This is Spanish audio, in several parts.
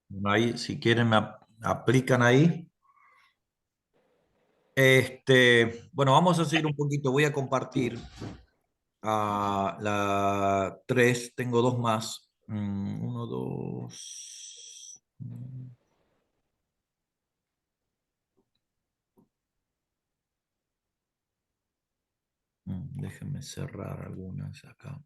Bueno, ahí, si quieren, aplican ahí. Bueno, vamos a seguir un poquito. Voy a compartir la 3. Tengo dos más. Uno, dos. Déjenme cerrar algunas acá.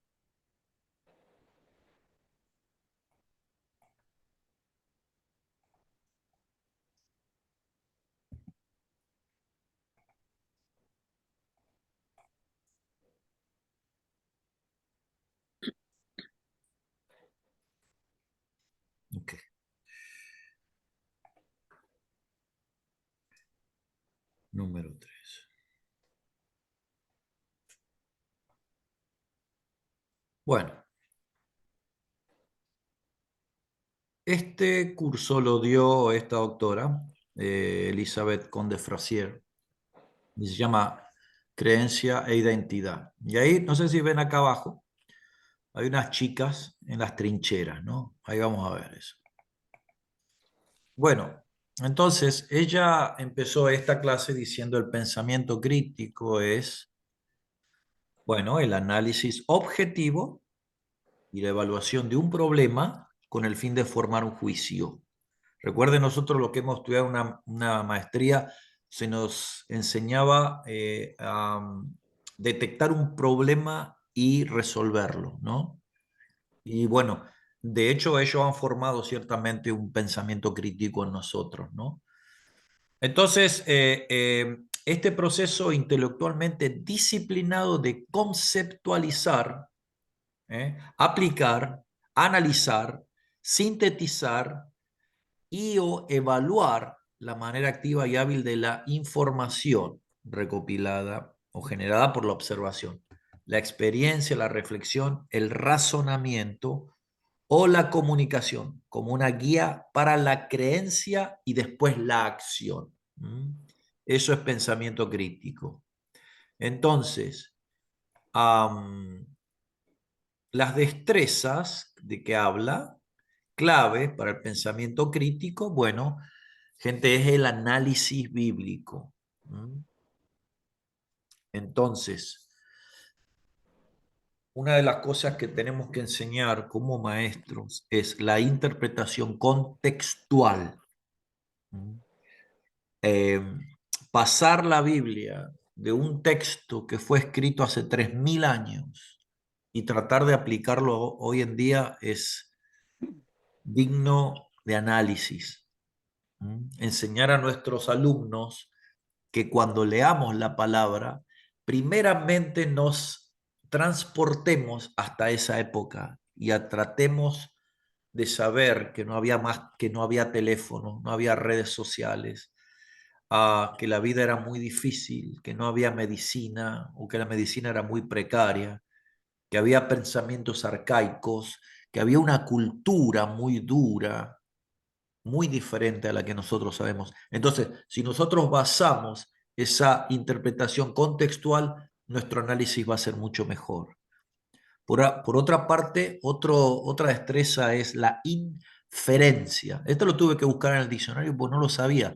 Ok, número 3. Bueno, este curso lo dio esta doctora, Elizabeth Conde Frazier, y se llama Creencia e Identidad. Y ahí, no sé si ven acá abajo, hay unas chicas en las trincheras, ¿no? Ahí vamos a ver eso. Bueno, entonces ella empezó esta clase diciendo el pensamiento crítico es, bueno, el análisis objetivo y la evaluación de un problema con el fin de formar un juicio. Recuerden, nosotros lo que hemos estudiado una maestría, se nos enseñaba a detectar un problema y resolverlo, ¿no? Y bueno, de hecho ellos han formado ciertamente un pensamiento crítico en nosotros, ¿no? Entonces, este proceso intelectualmente disciplinado de conceptualizar, aplicar, analizar, sintetizar y o evaluar la manera activa y hábil de la información recopilada o generada por la observación, la experiencia, la reflexión, el razonamiento o la comunicación como una guía para la creencia y después la acción. ¿Mm? Eso es pensamiento crítico. Entonces, am, las destrezas de que habla, clave para el pensamiento crítico, bueno, gente, es el análisis bíblico. ¿Mm? Entonces, una de las cosas que tenemos que enseñar como maestros es la interpretación contextual. ¿Mm? Eh, Pasar la Biblia de un texto que fue escrito hace 3000 años y tratar de aplicarlo hoy en día es digno de análisis. Enseñar a nuestros alumnos que cuando leamos la palabra, primeramente nos transportemos hasta esa época y tratemos de saber que no había más, que no había teléfono, no había redes sociales, que la vida era muy difícil, que no había medicina o que la medicina era muy precaria, que había pensamientos arcaicos, que había una cultura muy dura, muy diferente a la que nosotros sabemos. Entonces, si nosotros basamos esa interpretación contextual, nuestro análisis va a ser mucho mejor. Por otra parte, otra destreza es la inferencia. Esto lo tuve que buscar en el diccionario porque no lo sabía.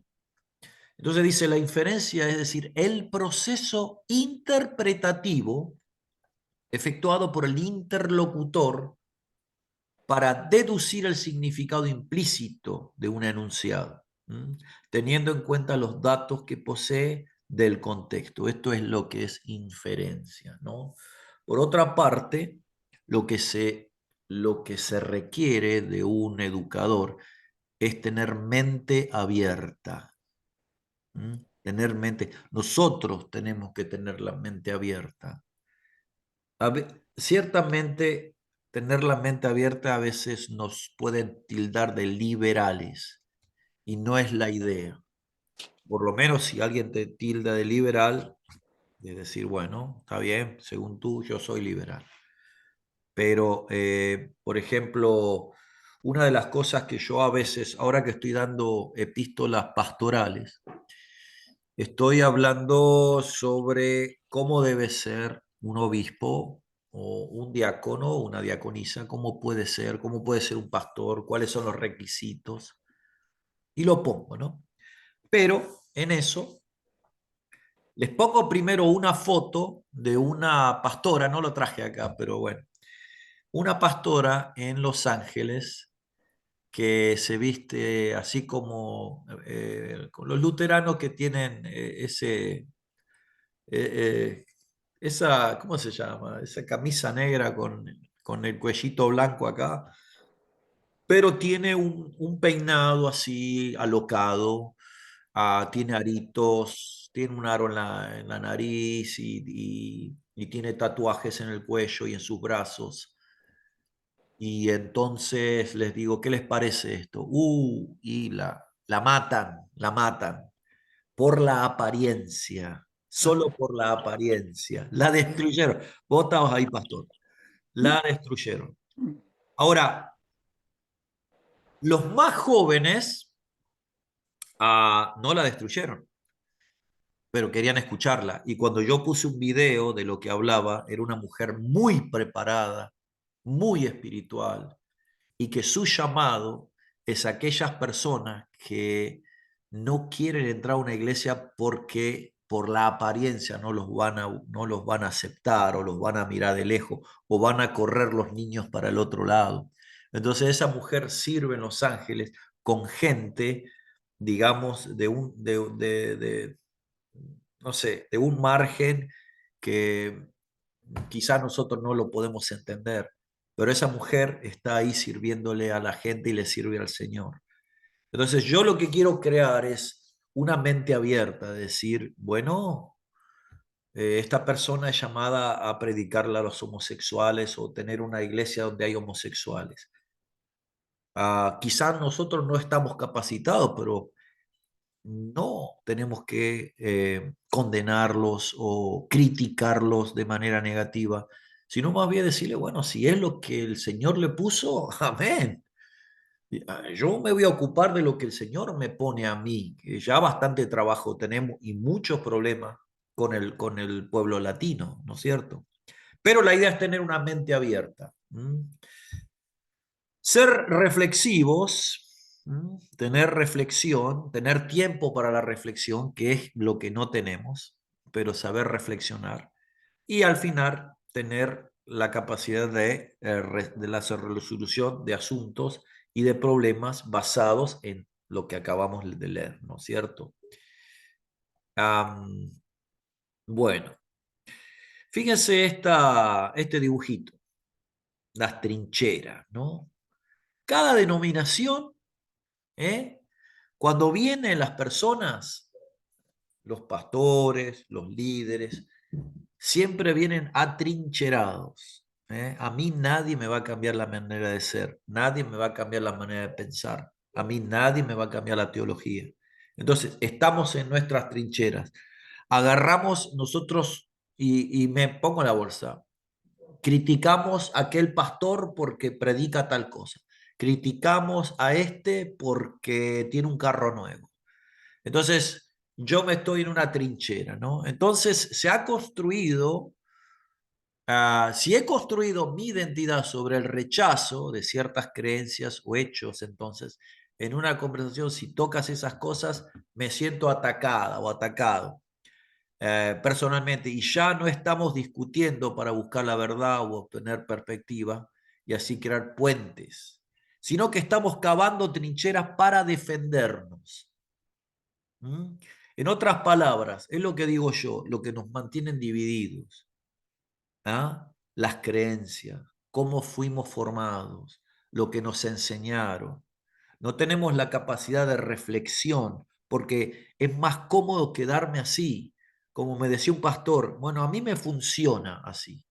Entonces dice, la inferencia es decir, el proceso interpretativo efectuado por el interlocutor para deducir el significado implícito de un enunciado, teniendo en cuenta los datos que posee del contexto. Esto es lo que es inferencia, ¿no? Por otra parte, lo que lo que se requiere de un educador es tener mente abierta. Tener mente. Nosotros tenemos que tener la mente abierta. Ciertamente, tener la mente abierta a veces nos pueden tildar de liberales y no es la idea. Por lo menos si alguien te tilda de liberal, es decir, bueno, está bien, según tú, yo soy liberal. Pero, por ejemplo, una de las cosas que yo a veces, ahora que estoy dando epístolas pastorales, estoy hablando sobre cómo debe ser un obispo o un diácono o una diaconisa, cómo puede ser un pastor, cuáles son los requisitos, y lo pongo, ¿no? Pero en eso les pongo primero una foto de una pastora, no lo traje acá, pero bueno, una pastora en Los Ángeles que se viste así como con los luteranos que tienen eh, esa, ¿cómo se llama? Esa camisa negra con el cuellito blanco acá, pero tiene un peinado así alocado, tiene aritos, tiene un aro en la nariz y tiene tatuajes en el cuello y en sus brazos. Y entonces les digo, ¿qué les parece esto? Y la matan por la apariencia, solo por la apariencia. La destruyeron. Vos estabas ahí, pastor. La destruyeron. Ahora, los más jóvenes no la destruyeron, pero querían escucharla. Y cuando yo puse un video de lo que hablaba, era una mujer muy preparada, muy espiritual, y que su llamado es a aquellas personas que no quieren entrar a una iglesia porque por la apariencia no los van a aceptar o los van a mirar de lejos o van a correr los niños para el otro lado. Entonces esa mujer sirve en Los Ángeles con gente, digamos, no sé, de un margen que quizás nosotros no lo podemos entender, pero esa mujer está ahí sirviéndole a la gente y le sirve al Señor. Entonces yo lo que quiero crear es una mente abierta, decir, bueno, esta persona es llamada a predicarle a los homosexuales o tener una iglesia donde hay homosexuales. Quizás nosotros no estamos capacitados, pero no tenemos que condenarlos o criticarlos de manera negativa, sino más bien decirle, bueno, si es lo que el Señor le puso, amén. Yo me voy a ocupar de lo que el Señor me pone a mí, que ya bastante trabajo tenemos y muchos problemas con el pueblo latino, ¿no es cierto? Pero la idea es tener una mente abierta. Ser reflexivos, tener reflexión, tener tiempo para la reflexión, que es lo que no tenemos, pero saber reflexionar. Y al final tener la capacidad de la resolución de asuntos y de problemas basados en lo que acabamos de leer, ¿no es cierto? Am, bueno, fíjense este dibujito, las trincheras, ¿no? Cada denominación, ¿eh? Cuando vienen las personas, los pastores, los líderes, siempre vienen atrincherados. A mí nadie me va a cambiar la manera de ser, nadie me va a cambiar la manera de pensar, a mí nadie me va a cambiar la teología. Entonces, estamos en nuestras trincheras. Agarramos nosotros y me pongo en la bolsa. Criticamos a aquel pastor porque predica tal cosa. Criticamos a este porque tiene un carro nuevo. Entonces, yo me estoy en una trinchera, ¿no? Entonces, se ha construido, si he construido mi identidad sobre el rechazo de ciertas creencias o hechos, entonces, en una conversación, si tocas esas cosas, me siento atacada o atacado personalmente y ya no estamos discutiendo para buscar la verdad o obtener perspectiva y así crear puentes, sino que estamos cavando trincheras para defendernos. ¿Mm? En otras palabras, es lo que digo yo, lo que nos mantienen divididos, las creencias, cómo fuimos formados, lo que nos enseñaron. No tenemos la capacidad de reflexión porque es más cómodo quedarme así. Como me decía un pastor, bueno, a mí me funciona así.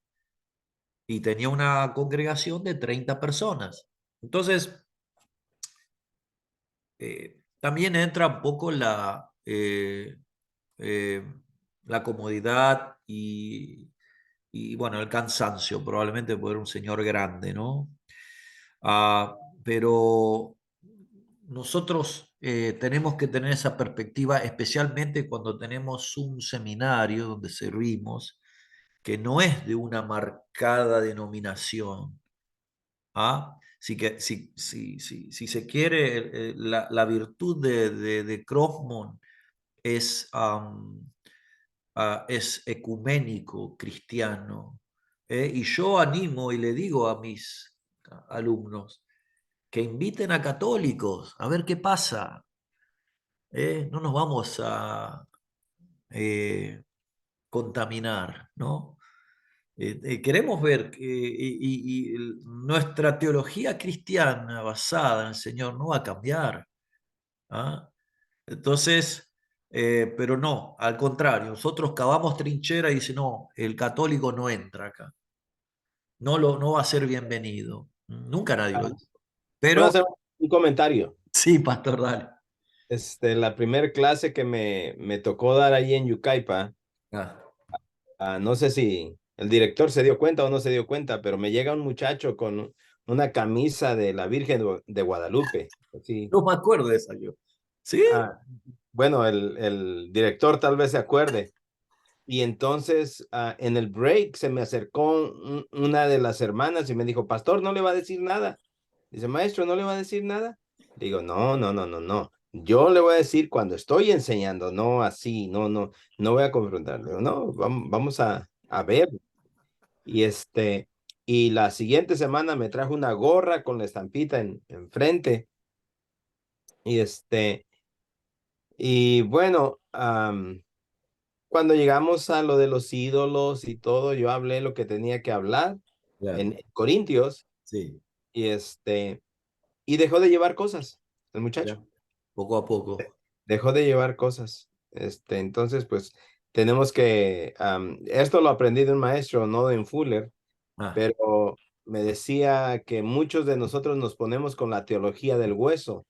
Y tenía una congregación de 30 personas. Entonces, también entra un poco eh, la comodidad bueno, el cansancio, probablemente por un señor grande, ¿no? Pero nosotros tenemos que tener esa perspectiva, especialmente cuando tenemos un seminario donde servimos, que no es de una marcada denominación. ¿Ah? Si se quiere, la virtud de Crossman es, es ecuménico cristiano. Y yo animo y le digo a mis alumnos que inviten a católicos a ver qué pasa. No nos vamos a contaminar, ¿no? Queremos ver nuestra teología cristiana basada en el Señor no va a cambiar. ¿Ah? Entonces, pero no, al contrario, nosotros cavamos trinchera y dice, no, el católico no entra acá, no va a ser bienvenido. Nunca nadie lo dijo. Voy a Pero hacer un comentario. sí, pastor, dale. La primer clase que me tocó dar ahí en Yucaipa, Ah, no sé si el director se dio cuenta o no se dio cuenta, pero me llega un muchacho con una camisa de la Virgen de Guadalupe. Sí. no me acuerdo de esa yo. ¿Sí? Ah, bueno, el director tal vez se acuerde. Y entonces en el break se me acercó una de las hermanas y me dijo, pastor, ¿no le va a decir nada? Dice, maestro, ¿no le va a decir nada? Digo, no, no, no, no, no. Yo le voy a decir cuando estoy enseñando, no así, no, no, no voy a confrontarle. Digo, no, vamos a ver. Y y la siguiente semana me trajo una gorra con la estampita en frente. Y y bueno, cuando llegamos a lo de los ídolos y todo, yo hablé lo que tenía que hablar Claro, en Corintios sí, y y dejó de llevar cosas, el muchacho. ya, poco a poco. Dejó de llevar cosas. Entonces, pues tenemos que, esto lo aprendí de un maestro, no de un Fuller, Ah, pero me decía que muchos de nosotros nos ponemos con la teología del hueso.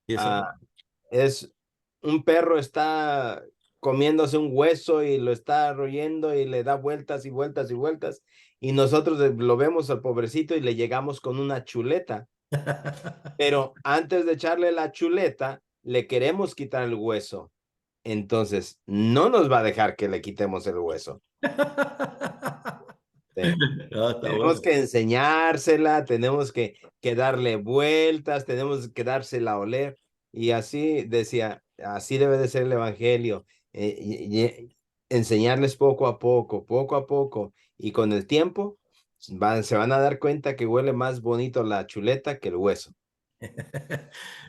y eso Ah, no. es un perro está comiéndose un hueso y lo está royendo y le da vueltas y vueltas y vueltas, y nosotros lo vemos al pobrecito y le llegamos con una chuleta, pero antes de echarle la chuleta, le queremos quitar el hueso. Entonces, no nos va a dejar que le quitemos el hueso. Sí. Ah, está Tenemos bueno. que enseñársela, tenemos que darle vueltas, tenemos que dársela a oler. Y así decía, así debe de ser el evangelio. Enseñarles poco a poco. Y con el tiempo se van a dar cuenta que huele más bonito la chuleta que el hueso.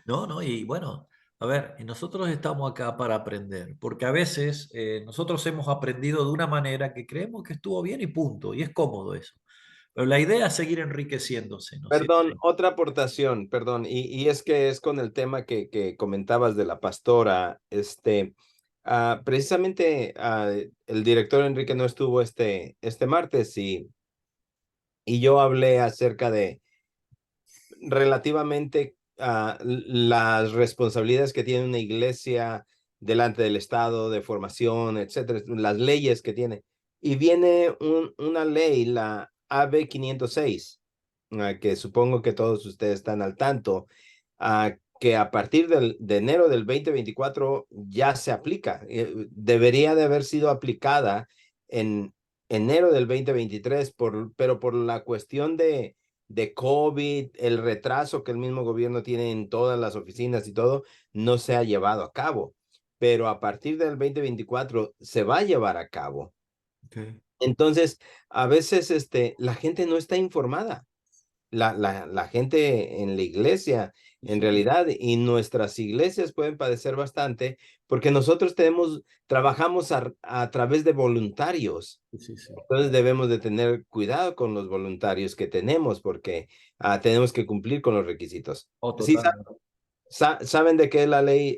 No, no, y bueno, a ver, y nosotros estamos acá para aprender, porque a veces nosotros hemos aprendido de una manera que creemos que estuvo bien y punto, y es cómodo eso. Pero la idea es seguir enriqueciéndose, ¿no es Perdón, cierto? otra aportación, perdón, y es que es con el tema que comentabas de la pastora, precisamente el director Enrique no estuvo este martes y yo hablé acerca de relativamente las responsabilidades que tiene una iglesia delante del Estado, de formación, etcétera, las leyes que tiene. Y viene una ley, la AB 506, que supongo que todos ustedes están al tanto, que a partir de enero del 2024 ya se aplica. Debería de haber sido aplicada en enero del 2023, pero por la cuestión de COVID, el retraso que el mismo gobierno tiene en todas las oficinas y todo, no se ha llevado a cabo. Pero a partir del 2024 se va a llevar a cabo. Okay. Entonces, a veces la gente no está informada. La gente en la iglesia, Sí, en sí, realidad, y nuestras iglesias pueden padecer bastante porque nosotros trabajamos a través de voluntarios. sí, sí, sí. Entonces debemos de tener cuidado con los voluntarios que tenemos porque tenemos que cumplir con los requisitos. Oh, ¿Sí totalmente. saben de qué es la ley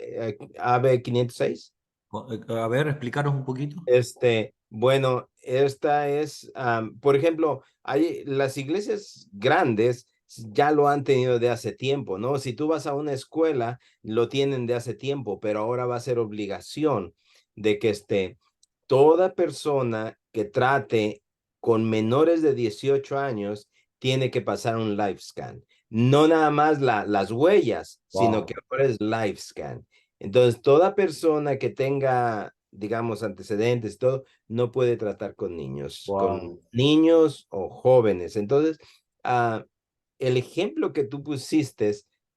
AB 506? A ver, explicaros un poquito. Bueno, esta es, por ejemplo, hay las iglesias grandes ya lo han tenido de hace tiempo, ¿no? Si tú vas a una escuela, lo tienen de hace tiempo, pero ahora va a ser obligación de que toda persona que trate con menores de 18 años tiene que pasar un live scan. No nada más las huellas, sino que Wow. ahora es live scan. Entonces, toda persona que tenga digamos, antecedentes, todo, no puede tratar con Wow, niños o jóvenes. Entonces, el ejemplo que tú pusiste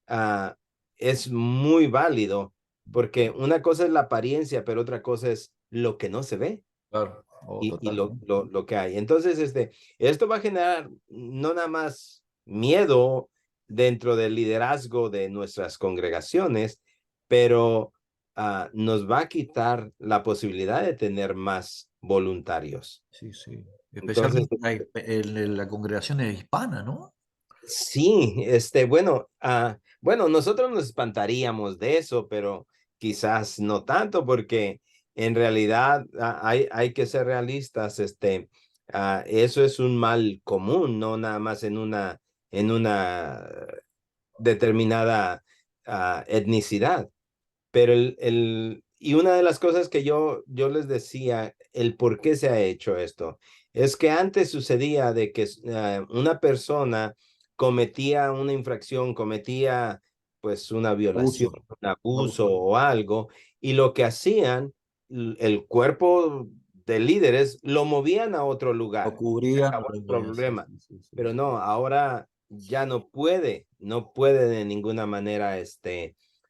ah, es muy válido, porque una cosa es la apariencia, pero otra cosa es lo que no se ve claro, oh, y totalmente. lo que hay. Entonces, esto va a generar no nada más miedo dentro del liderazgo de nuestras congregaciones, pero nos va a quitar la posibilidad de tener más voluntarios. Sí, sí. Entonces, Especialmente la congregación es hispana, ¿no? sí, bueno, nosotros nos espantaríamos de eso, pero quizás no tanto, porque en realidad hay que ser realistas, eso es un mal común, no nada más en una determinada etnicidad. Pero y una de las cosas que yo les decía, el por qué se ha hecho esto, es que antes sucedía de que una persona cometía una infracción, cometía pues una violación, Abuso, un un abuso abuso. o algo, y lo que hacían, el cuerpo de líderes lo movían a otro Lo lugar. Se cubrían, acabó el sí, problema. sí, sí, sí, Pero sí. no, ahora ya no puede de ninguna manera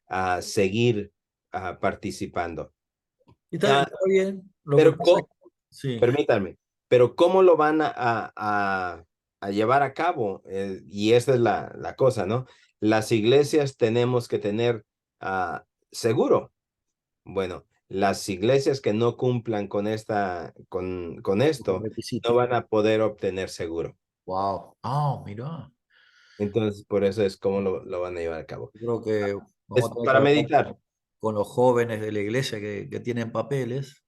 a seguir participando. Y Ah, está bien. Lo que pero pasa es que, sí. permítanme, pero ¿cómo lo van a llevar a cabo? Y esta es la cosa, ¿no? Las iglesias tenemos que tener seguro. Bueno, las iglesias que no cumplan con Los esto no requisitos. van a poder obtener seguro. Wow. Ah, mira. Entonces, por eso es cómo lo van a llevar a cabo. Yo creo que Es vamos a tener que para hablar meditar. con los jóvenes de la iglesia que tienen papeles.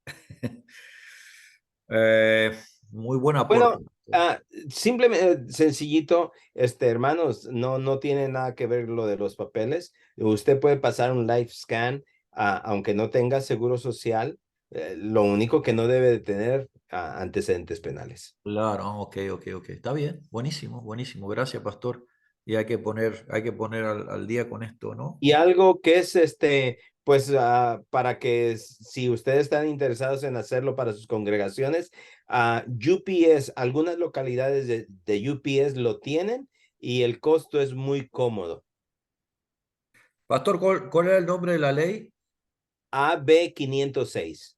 Muy buen aporte. Bueno, simplemente sencillito, hermanos, no tiene nada que ver lo de los papeles. Usted puede pasar un life scan, aunque no tenga seguro social. Lo único que no debe de tener antecedentes penales. Claro, ok, ok, ok. Está bien. Buenísimo, buenísimo. Gracias, pastor. Y hay que poner al día con esto, ¿no? Y algo que es pues para que si ustedes están interesados en hacerlo para sus congregaciones, UPS, algunas localidades de UPS lo tienen y el costo es muy cómodo. Pastor, ¿cuál era el nombre de la ley? AB 506.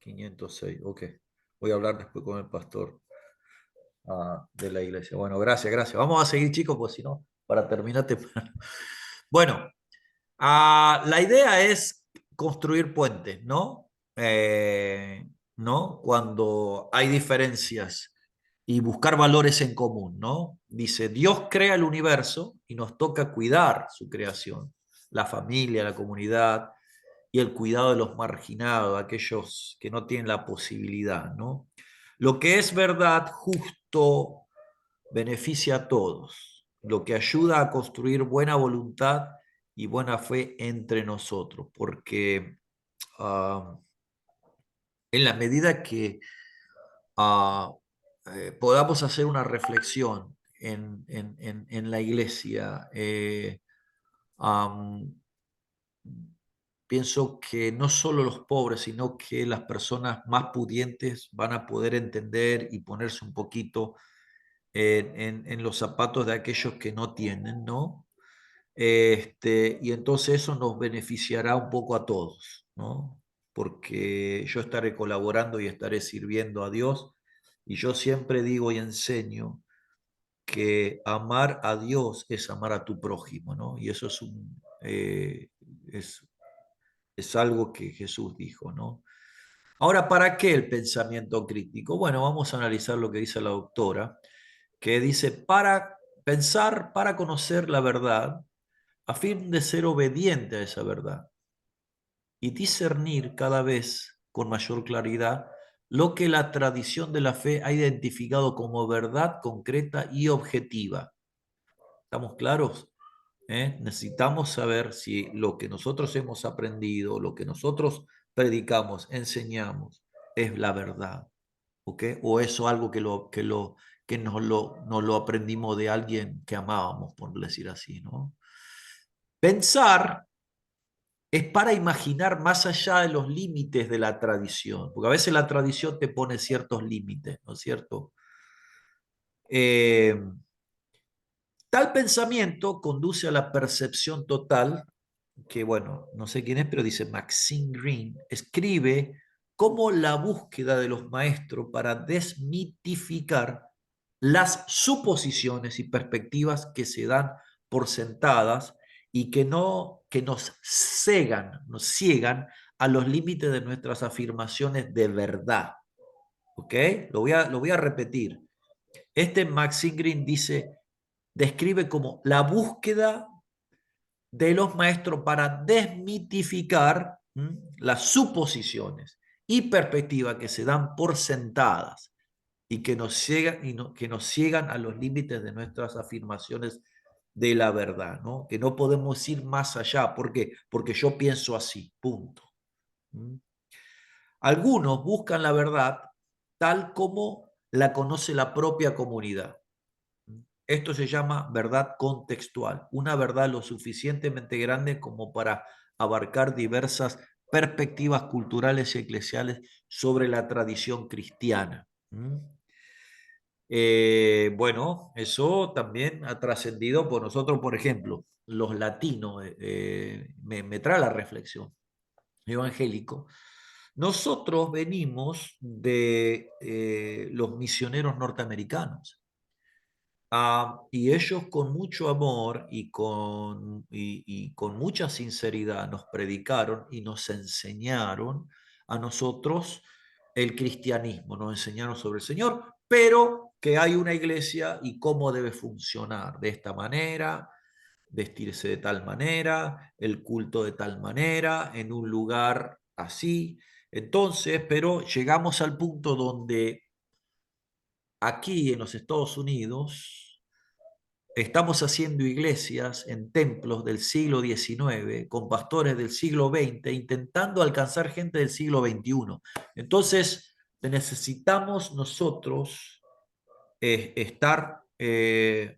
506. Ok. Voy a hablar después con el pastor de la iglesia. Bueno, gracias, gracias. Vamos a seguir, chicos, pues si no, para terminar temprano. Bueno, la idea es construir puentes, ¿no? ¿No? Cuando hay diferencias y buscar valores en común, ¿no? Dice, Dios crea el universo y nos toca cuidar su creación, la familia, la comunidad y el cuidado de los marginados, aquellos que no tienen la posibilidad, ¿no? Lo que es verdad, justo, beneficia a todos, lo que ayuda a construir buena voluntad y buena fe entre nosotros, porque uh, en la medida que uh, podamos hacer una reflexión en la iglesia, um, pienso que no solo los pobres, sino que las personas más pudientes van a poder entender y ponerse un poquito en los zapatos de aquellos que no tienen, ¿no? Y entonces eso nos beneficiará un poco a todos, ¿no? Porque yo estaré colaborando y estaré sirviendo a Dios. Y yo siempre digo y enseño que amar a Dios es amar a tu prójimo, ¿no? Y eso es, es algo que Jesús dijo, ¿no? Ahora, ¿para qué el pensamiento crítico? Bueno, vamos a analizar lo que dice la doctora, que dice, para pensar, para conocer la verdad, a fin de ser obediente a esa verdad y discernir cada vez con mayor claridad lo que la tradición de la fe ha identificado como verdad concreta y objetiva. ¿Estamos claros? Necesitamos saber si lo que nosotros hemos aprendido, lo que nosotros predicamos, enseñamos, es la verdad, ¿ok? O eso algo que nos lo aprendimos de alguien que amábamos, por decir así, ¿no? Pensar es para imaginar más allá de los límites de la tradición, porque a veces la tradición te pone ciertos límites, ¿no es cierto? Eh, Tal pensamiento conduce a la percepción total, que bueno, no sé quién es, pero dice Maxine Green, escribe cómo la búsqueda de los maestros para desmitificar las suposiciones y perspectivas que se dan por sentadas y que nos ciegan a los límites de nuestras afirmaciones de verdad. ¿Ok? Lo voy a repetir. Este Maxine Green describe como la búsqueda de los maestros para desmitificar las suposiciones y perspectivas que se dan por sentadas y que nos ciegan, que nos ciegan a los límites de nuestras afirmaciones de la verdad, ¿no? Que no podemos ir más allá. ¿Por qué? Porque yo pienso así, punto. Algunos buscan la verdad tal como la conoce la propia comunidad. Esto se llama verdad contextual, una verdad lo suficientemente grande como para abarcar diversas perspectivas culturales y eclesiales sobre la tradición cristiana. Bueno, eso también ha trascendido por nosotros, por ejemplo, los latinos, me trae la reflexión evangélico. Nosotros venimos de los misioneros norteamericanos. Y ellos con mucho amor y con mucha sinceridad nos predicaron y nos enseñaron a nosotros el cristianismo, nos enseñaron sobre el Señor, pero que hay una iglesia y cómo debe funcionar de esta manera, vestirse de tal manera, el culto de tal manera, en un lugar así. Entonces, pero llegamos al punto donde aquí en los Estados Unidos estamos haciendo iglesias en templos del siglo XIX con pastores del siglo XX intentando alcanzar gente del siglo XXI. Entonces, necesitamos nosotros estar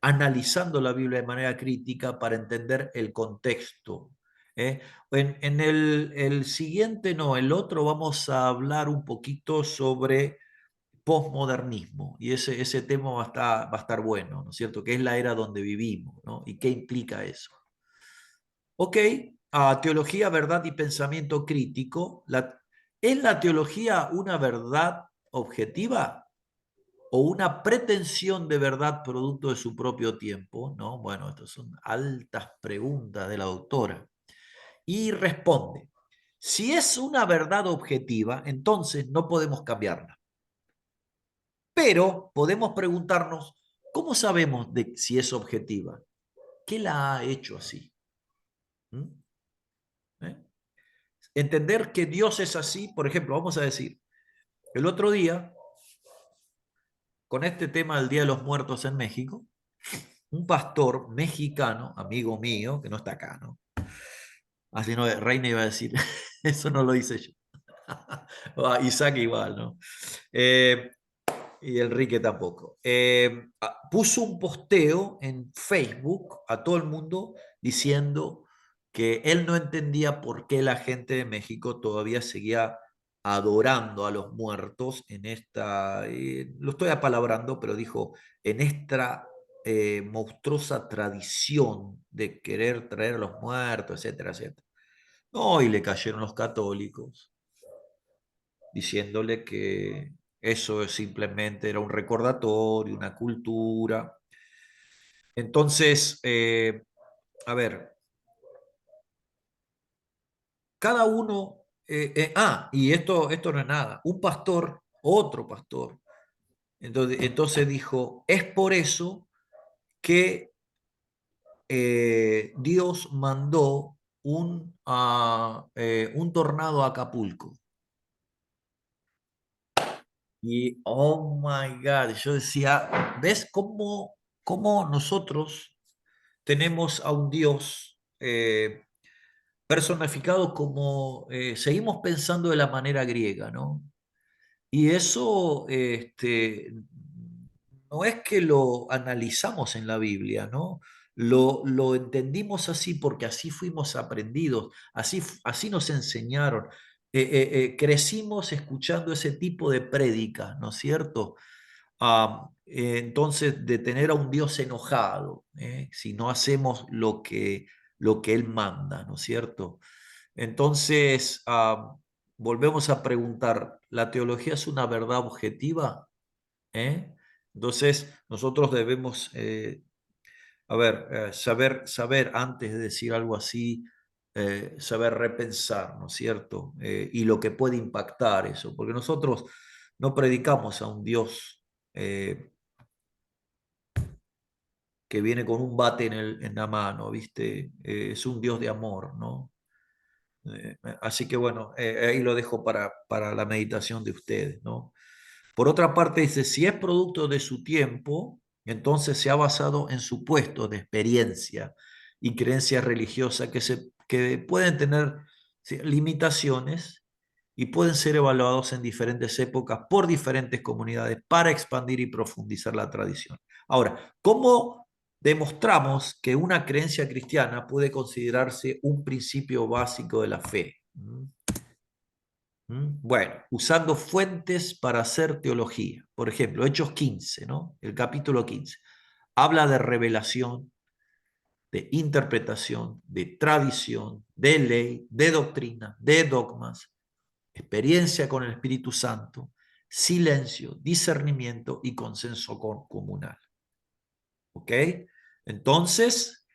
analizando la Biblia de manera crítica para entender el contexto. ¿Eh? En el siguiente, no, el otro, vamos a hablar un poquito sobre posmodernismo, y ese tema va a estar bueno, ¿no es cierto? Que es la era donde vivimos, ¿no? ¿Y qué implica eso? Ok, teología, verdad y pensamiento crítico. ¿Es la teología una verdad objetiva o una pretensión de verdad producto de su propio tiempo? ¿No? Bueno, estas son altas preguntas de la doctora. Y responde, si es una verdad objetiva, entonces no podemos cambiarla. Pero podemos preguntarnos, ¿cómo sabemos de si es objetiva? ¿Qué la ha hecho así? ¿Mm? ¿Eh? Entender que Dios es así, por ejemplo, vamos a decir, el otro día, con este tema del Día de los Muertos en México, un pastor mexicano, amigo mío, que no está acá, ¿no? Así no, Reina iba a decir, eso no lo hice yo. Isaac igual, ¿no? Y Enrique tampoco. Puso un posteo en Facebook a todo el mundo diciendo que él no entendía por qué la gente de México todavía seguía adorando a los muertos en esta, lo estoy apalabrando, pero dijo, en esta monstruosa tradición de querer traer a los muertos, etcétera, etcétera. No, y le cayeron los católicos diciéndole que eso simplemente era un recordatorio, una cultura. Entonces, a ver, cada uno, y esto no es nada, un pastor, otro pastor, entonces dijo, es por eso que Dios mandó un tornado a Acapulco. Y, oh my God, yo decía, ¿ves cómo nosotros tenemos a un Dios personificado como, seguimos pensando de la manera griega, ¿no? Y eso no es que lo analizamos en la Biblia, ¿no? lo entendimos así porque así fuimos aprendidos, así nos enseñaron. Crecimos escuchando ese tipo de prédica, ¿no es cierto? Entonces, de tener a un Dios enojado, si no hacemos lo que Él manda, ¿no es cierto? Entonces, volvemos a preguntar, ¿la teología es una verdad objetiva? ¿Eh? Entonces, nosotros debemos, saber antes de decir algo así, saber repensar, ¿no es cierto? Y lo que puede impactar eso, porque nosotros no predicamos a un Dios eh, que viene con un bate en la mano, ¿viste? Es un Dios de amor, ¿no? Así que bueno, ahí lo dejo para la meditación de ustedes, ¿no? Por otra parte, dice, si es producto de su tiempo, entonces se ha basado en supuestos de experiencia y creencias religiosas que pueden tener, sí, limitaciones y pueden ser evaluados en diferentes épocas por diferentes comunidades para expandir y profundizar la tradición. Ahora, ¿cómo demostramos que una creencia cristiana puede considerarse un principio básico de la fe? Bueno, usando fuentes para hacer teología. Por ejemplo, Hechos 15, ¿no? El capítulo 15. Habla de revelación, de interpretación, de tradición, de ley, de doctrina, de dogmas, experiencia con el Espíritu Santo, silencio, discernimiento y consenso comunal. ¿Ok? Entonces,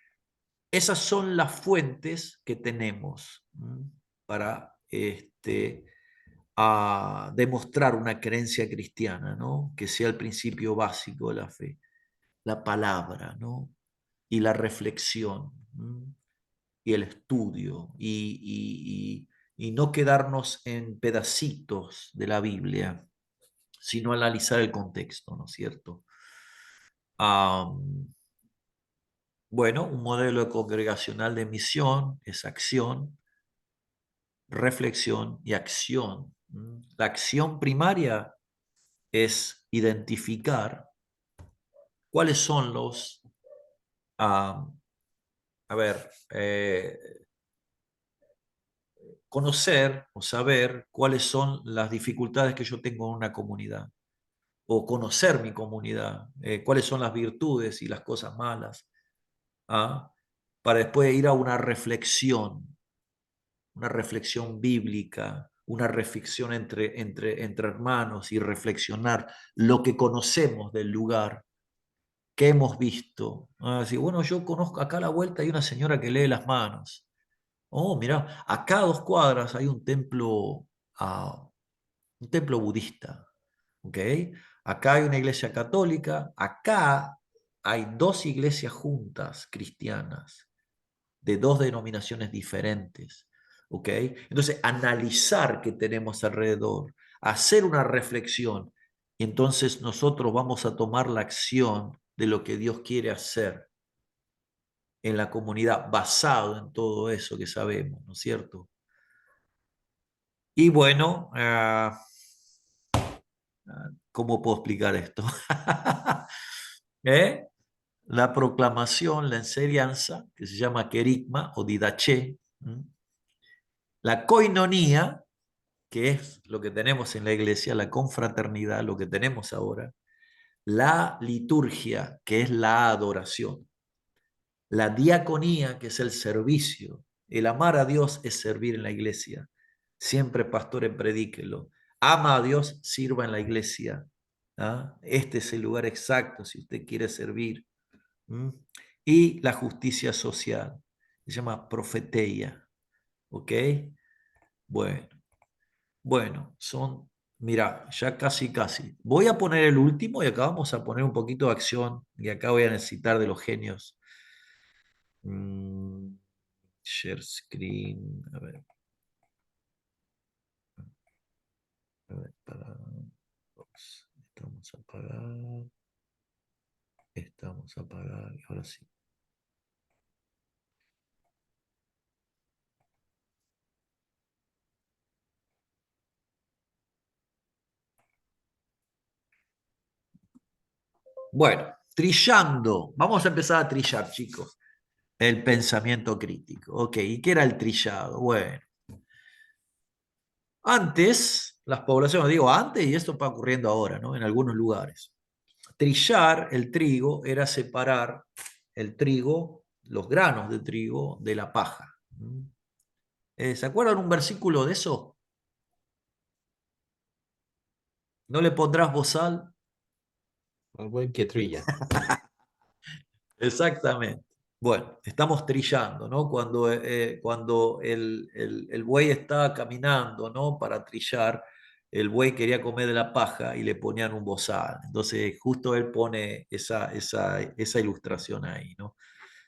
esas son las fuentes que tenemos para a demostrar una creencia cristiana, ¿no? Que sea el principio básico de la fe, la palabra, ¿no? Y la reflexión, y el estudio, y no quedarnos en pedacitos de la Biblia, sino analizar el contexto, ¿no es cierto? Bueno, un modelo congregacional de misión es acción, reflexión y acción. La acción primaria es identificar cuáles son ah, a ver, conocer o saber cuáles son las dificultades que yo tengo en una comunidad, o conocer mi comunidad, cuáles son las virtudes y las cosas malas, ¿ah? Para después ir a una reflexión bíblica, una reflexión entre hermanos y reflexionar lo que conocemos del lugar, que hemos visto. Así, bueno, yo conozco acá a la vuelta hay una señora que lee las manos. Oh, mira, acá a 2 cuadras hay un templo budista. ¿Ok? Acá hay una iglesia católica, acá hay 2 iglesias juntas cristianas de 2 denominaciones diferentes. ¿Ok? Entonces, analizar qué tenemos alrededor, hacer una reflexión, y entonces nosotros vamos a tomar la acción de lo que Dios quiere hacer en la comunidad, basado en todo eso que sabemos, ¿no es cierto? Y bueno, ¿cómo puedo explicar esto? ¿Eh? La proclamación, la enseñanza, que se llama querigma o didaché, la coinonía, que es lo que tenemos en la iglesia, la confraternidad, lo que tenemos ahora, la liturgia, que es la adoración, la diaconía, que es el servicio. El amar a Dios es servir en la iglesia. Siempre, pastores, predíquelo. Ama a Dios, sirva en la iglesia. ¿Ah? Este es el lugar exacto si usted quiere servir. ¿Mm? Y la justicia social. Se llama profeteia. ¿Ok? Bueno, bueno, mira, ya casi, casi. Voy a poner el último y acá vamos a poner un poquito de acción. Y acá voy a necesitar de los genios. Mm, Share screen. A ver, ups, estamos a apagar. Estamos a apagar. Ahora sí. Bueno. trillando. Vamos a empezar a trillar, chicos. El pensamiento crítico. Ok, ¿y qué era el trillado? Bueno, antes, las poblaciones, digo antes, y esto está ocurriendo ahora, ¿no? En algunos lugares. Trillar el trigo era separar el trigo, los granos de trigo, de la paja. ¿Se acuerdan un versículo de eso? No le pondrás bozal. El buen que trilla. Exactamente. Bueno, estamos trillando, ¿no? Cuando el buey está caminando, ¿no? Para trillar, el buey quería comer de la paja y le ponían un bozal. Entonces, justo él pone esa ilustración ahí, ¿no?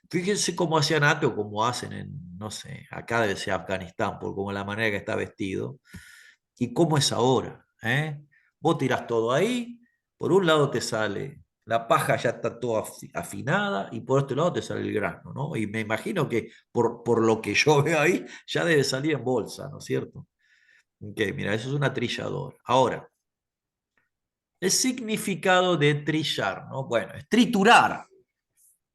Fíjense cómo hacían antes o cómo hacen en, no sé, acá debe ser Afganistán, por como la manera que está vestido, y cómo es ahora, ¿eh? Vos tirás todo ahí, por un lado te sale la paja, ya está toda afinada, y por este lado te sale el grano, ¿no? Y me imagino que por lo que yo veo ahí, ya debe salir en bolsa, ¿no es cierto? Ok, mira, eso es una trilladora. Ahora, el significado de trillar, ¿no? Bueno, es triturar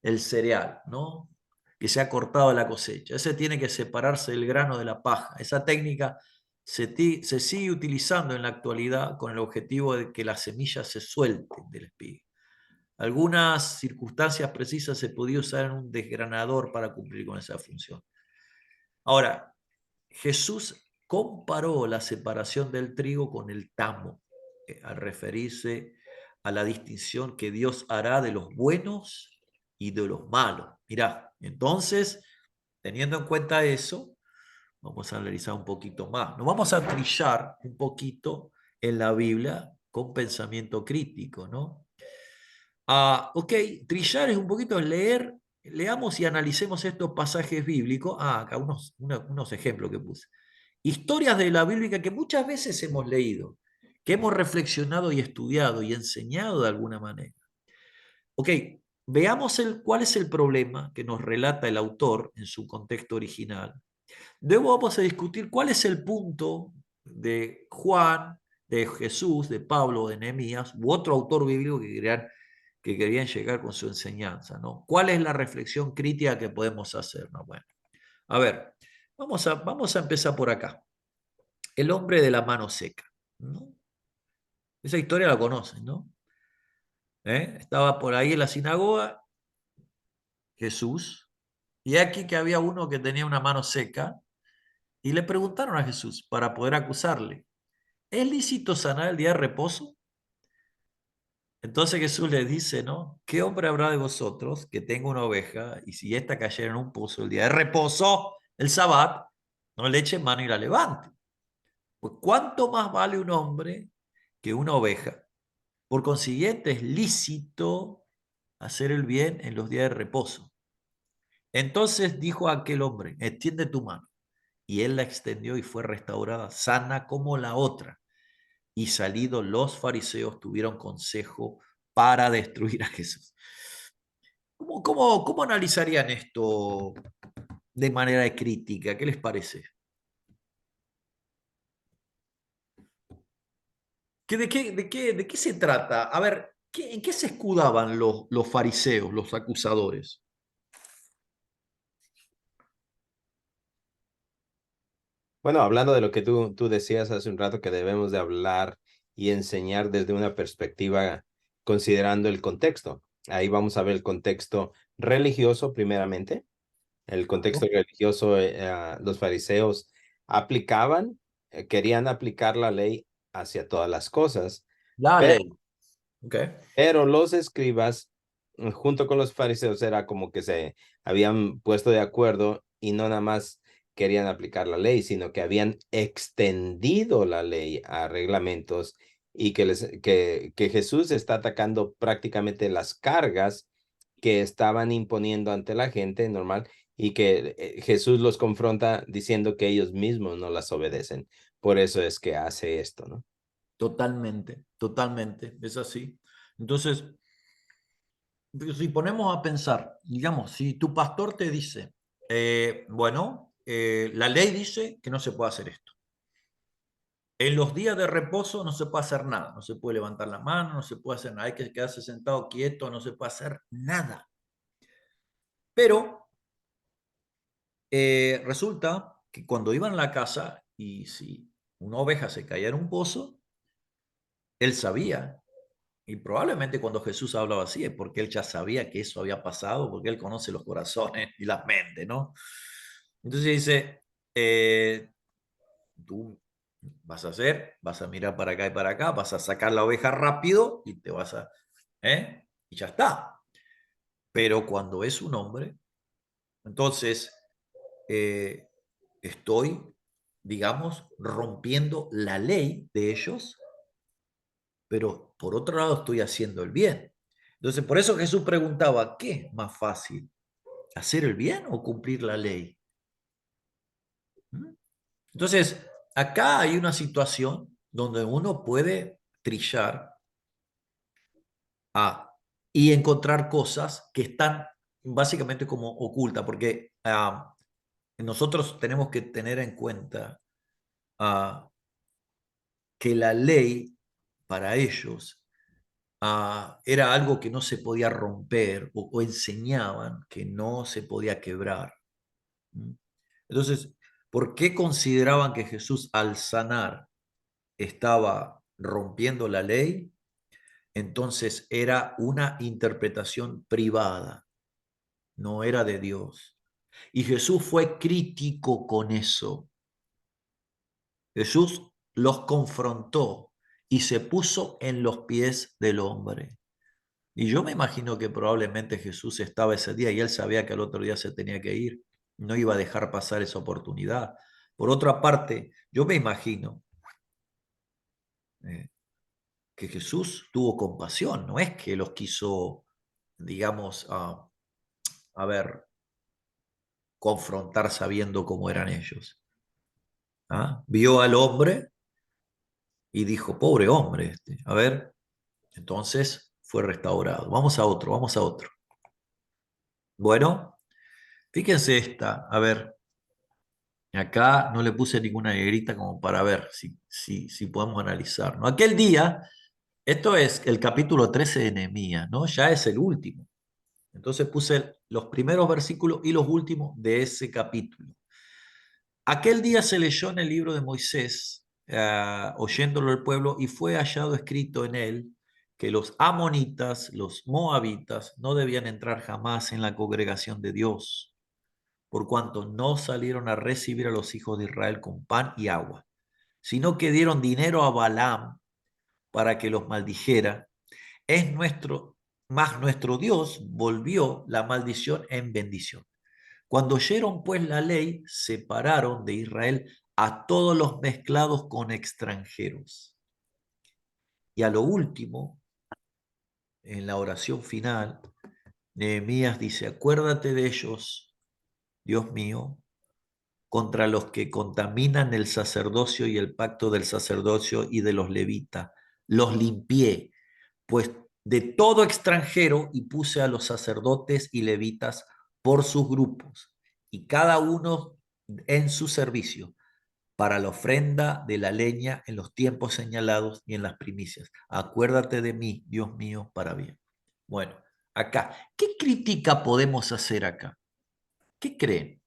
el cereal, ¿no? Que se ha cortado la cosecha. Ese tiene que separarse el grano de la paja. Esa técnica se sigue utilizando en la actualidad con el objetivo de que las semillas se suelten del espiga. Algunas circunstancias precisas se podía usar en un desgranador para cumplir con esa función. Ahora, Jesús comparó la separación del trigo con el tamo, al referirse a la distinción que Dios hará de los buenos y de los malos. Mirá, entonces, teniendo en cuenta eso, vamos a analizar un poquito más. Nos vamos a trillar un poquito en la Biblia con pensamiento crítico, ¿no? Ok, trillar es un poquito leer, leamos y analicemos estos pasajes bíblicos. Acá unos ejemplos que puse. Historias de la Biblia que muchas veces hemos leído, que hemos reflexionado y estudiado y enseñado de alguna manera. Ok, veamos cuál es el problema que nos relata el autor en su contexto original. Luego vamos a discutir cuál es el punto de Juan, de Jesús, de Pablo, de Nehemías, u otro autor bíblico que querían llegar con su enseñanza, ¿no? ¿Cuál es la reflexión crítica que podemos hacer? ¿No? Bueno, a ver, vamos a empezar por acá. El hombre de la mano seca, ¿no? Esa historia la conocen, ¿no? Estaba por ahí en la sinagoga Jesús, y aquí que había uno que tenía una mano seca, y le preguntaron a Jesús para poder acusarle, ¿es lícito sanar el día de reposo? Entonces Jesús les dice, ¿no? ¿Qué hombre habrá de vosotros que tenga una oveja y si ésta cayera en un pozo el día de reposo, el sabbat, no le eche mano y la levante? Pues ¿cuánto más vale un hombre que una oveja? Por consiguiente, es lícito hacer el bien en los días de reposo. Entonces dijo a aquel hombre, extiende tu mano. Y él la extendió y fue restaurada, sana como la otra. Y salidos los fariseos tuvieron consejo para destruir a Jesús. ¿Cómo analizarían esto de manera crítica? ¿Qué les parece? ¿De qué se trata? A ver, ¿en qué se escudaban los fariseos, los acusadores? Bueno, hablando de lo que tú decías hace un rato, que debemos de hablar y enseñar desde una perspectiva considerando el contexto. Ahí vamos a ver el contexto religioso primeramente. El contexto religioso, los fariseos aplicaban, querían aplicar la ley hacia todas las cosas, La pero, ley. Ok. pero los escribas, junto con los fariseos, era como que se habían puesto de acuerdo y no nada más querían aplicar la ley, sino que habían extendido la ley a reglamentos y que Jesús está atacando prácticamente las cargas que estaban imponiendo ante la gente normal y que Jesús los confronta diciendo que ellos mismos no las obedecen. Por eso es que hace esto, ¿no? Totalmente, totalmente, es así. Entonces, si ponemos a pensar, digamos, si tu pastor te dice, bueno, la ley dice que no se puede hacer esto. En los días de reposo no se puede hacer nada, no se puede levantar la mano, no se puede hacer nada, hay que quedarse sentado quieto, no se puede hacer nada. Pero resulta que cuando iban a la casa y si una oveja se caía en un pozo, él sabía. Y probablemente cuando Jesús hablaba así es porque él ya sabía que eso había pasado, porque él conoce los corazones y las mentes, ¿no? Entonces dice, tú vas a hacer, vas a mirar para acá y para acá, vas a sacar la oveja rápido y te vas a, y ya está. Pero cuando es un hombre, entonces eh, estoy, digamos, rompiendo la ley de ellos, pero por otro lado estoy haciendo el bien. Entonces, por eso Jesús preguntaba, ¿qué es más fácil? ¿Hacer el bien o cumplir la ley? ¿Mm? Entonces, acá hay una situación donde uno puede trillar y encontrar cosas que están básicamente como ocultas, porque nosotros tenemos que tener en cuenta ah, que la ley para ellos era algo que no se podía romper o enseñaban que no se podía quebrar. ¿Mm? Entonces, ¿por qué consideraban que Jesús al sanar estaba rompiendo la ley? Entonces era una interpretación privada, no era de Dios. Y Jesús fue crítico con eso. Jesús los confrontó y se puso en los pies del hombre. Y yo me imagino que probablemente Jesús estaba ese día y él sabía que al otro día se tenía que ir. No iba a dejar pasar esa oportunidad. Por otra parte, yo me imagino eh, que Jesús tuvo compasión. No es que los quiso, digamos, a ver, confrontar sabiendo cómo eran ellos. Vio al hombre y dijo, pobre hombre este. A ver, entonces fue restaurado. Vamos a otro, vamos a otro. Bueno, fíjense esta. A ver, acá no le puse ninguna negrita como para ver si podemos analizar, ¿no? Aquel día, esto es el capítulo 13 de Nehemías, ¿no? Ya es el último. Entonces puse los primeros versículos y los últimos de ese capítulo. Aquel día se leyó en el libro de Moisés, oyéndolo el pueblo, y fue hallado escrito en él que los amonitas, los moabitas, no debían entrar jamás en la congregación de Dios, por cuanto no salieron a recibir a los hijos de Israel con pan y agua, sino que dieron dinero a Balaam para que los maldijera. Es nuestro, Mas nuestro Dios volvió la maldición en bendición. Cuando oyeron pues la ley, separaron de Israel a todos los mezclados con extranjeros. Y a lo último, en la oración final, Nehemías dice, acuérdate de ellos, Dios mío, contra los que contaminan el sacerdocio y el pacto del sacerdocio y de los levitas. Los limpié, pues de todo extranjero y puse a los sacerdotes y levitas por sus grupos, y cada uno en su servicio, para la ofrenda de la leña en los tiempos señalados y en las primicias. Acuérdate de mí, Dios mío, para bien. Bueno, acá, ¿qué crítica podemos hacer acá? ¿Qué creen?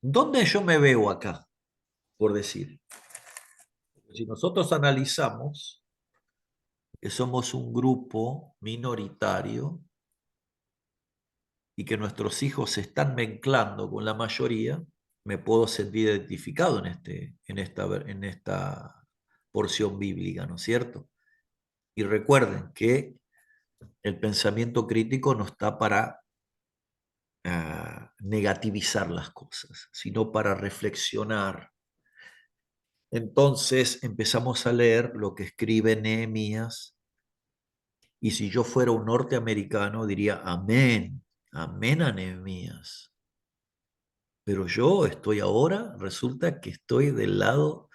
¿Dónde yo me veo acá, por decir? Si nosotros analizamos que somos un grupo minoritario y que nuestros hijos se están mezclando con la mayoría, me puedo sentir identificado en esta porción bíblica, ¿no es cierto? Y recuerden que el pensamiento crítico no está para negativizar las cosas, sino para reflexionar. Entonces empezamos a leer lo que escribe Nehemías, y si yo fuera un norteamericano diría amén, amén a Nehemías. Pero yo estoy ahora, resulta que estoy del lado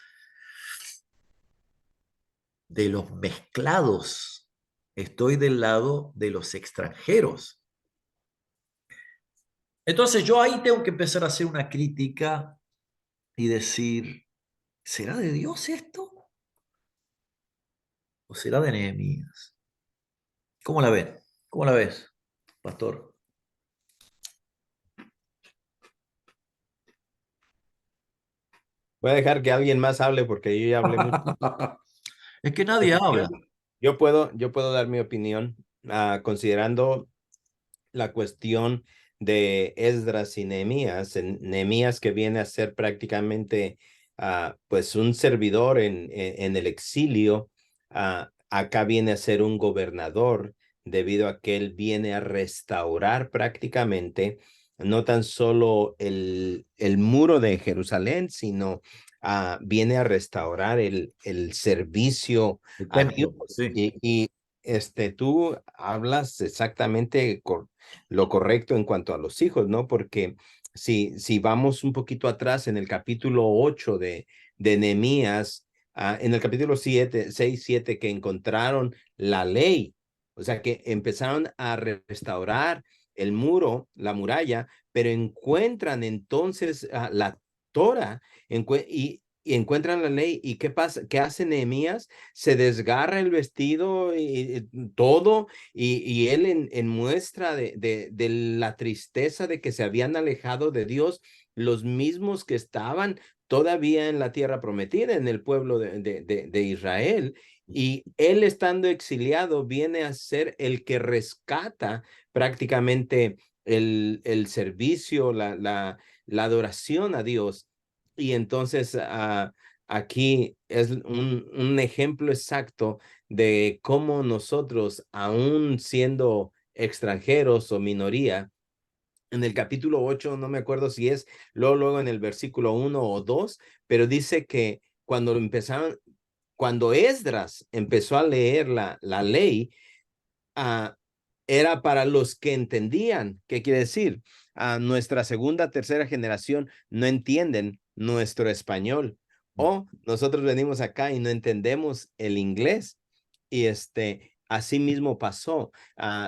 de los mezclados, estoy del lado de los extranjeros. Entonces yo ahí tengo que empezar a hacer una crítica y decir, ¿será de Dios esto o será de Nehemías? ¿Cómo la ven? ¿Cómo la ves, pastor? Voy a dejar que alguien más hable porque yo ya hablé mucho. Es que nadie Yo, habla. yo puedo dar mi opinión, considerando la cuestión de Esdras y Nehemías. Nehemías, que viene a ser prácticamente pues un servidor en el exilio, acá viene a ser un gobernador, debido a que él viene a restaurar prácticamente no tan solo el muro de Jerusalén, sino viene a restaurar el servicio El a Dios. templo, sí. Y tú hablas exactamente lo correcto en cuanto a los hijos, ¿no? Porque si vamos un poquito atrás en el capítulo 8 de Nehemías, en el capítulo 7, 6, 7, que encontraron la ley, o sea, que empezaron a restaurar el muro, la muralla, pero encuentran entonces la Torah y encuentran la ley. ¿Y qué pasa? ¿Qué hace Nehemías? Se desgarra el vestido y todo, y él en muestra de la tristeza de que se habían alejado de Dios, los mismos que estaban todavía en la tierra prometida, en el pueblo de Israel, y él, estando exiliado, viene a ser el que rescata prácticamente el servicio, la adoración a Dios. Y entonces aquí es un ejemplo exacto de cómo nosotros, aún siendo extranjeros o minoría, en el capítulo 8, no me acuerdo si es luego en el versículo 1 o 2, pero dice que cuando Esdras empezó a leer la ley, ah, era para los que entendían. ¿Qué quiere decir? Nuestra segunda, tercera generación no entienden nuestro español, o nosotros venimos acá y no entendemos el inglés. Y así mismo pasó,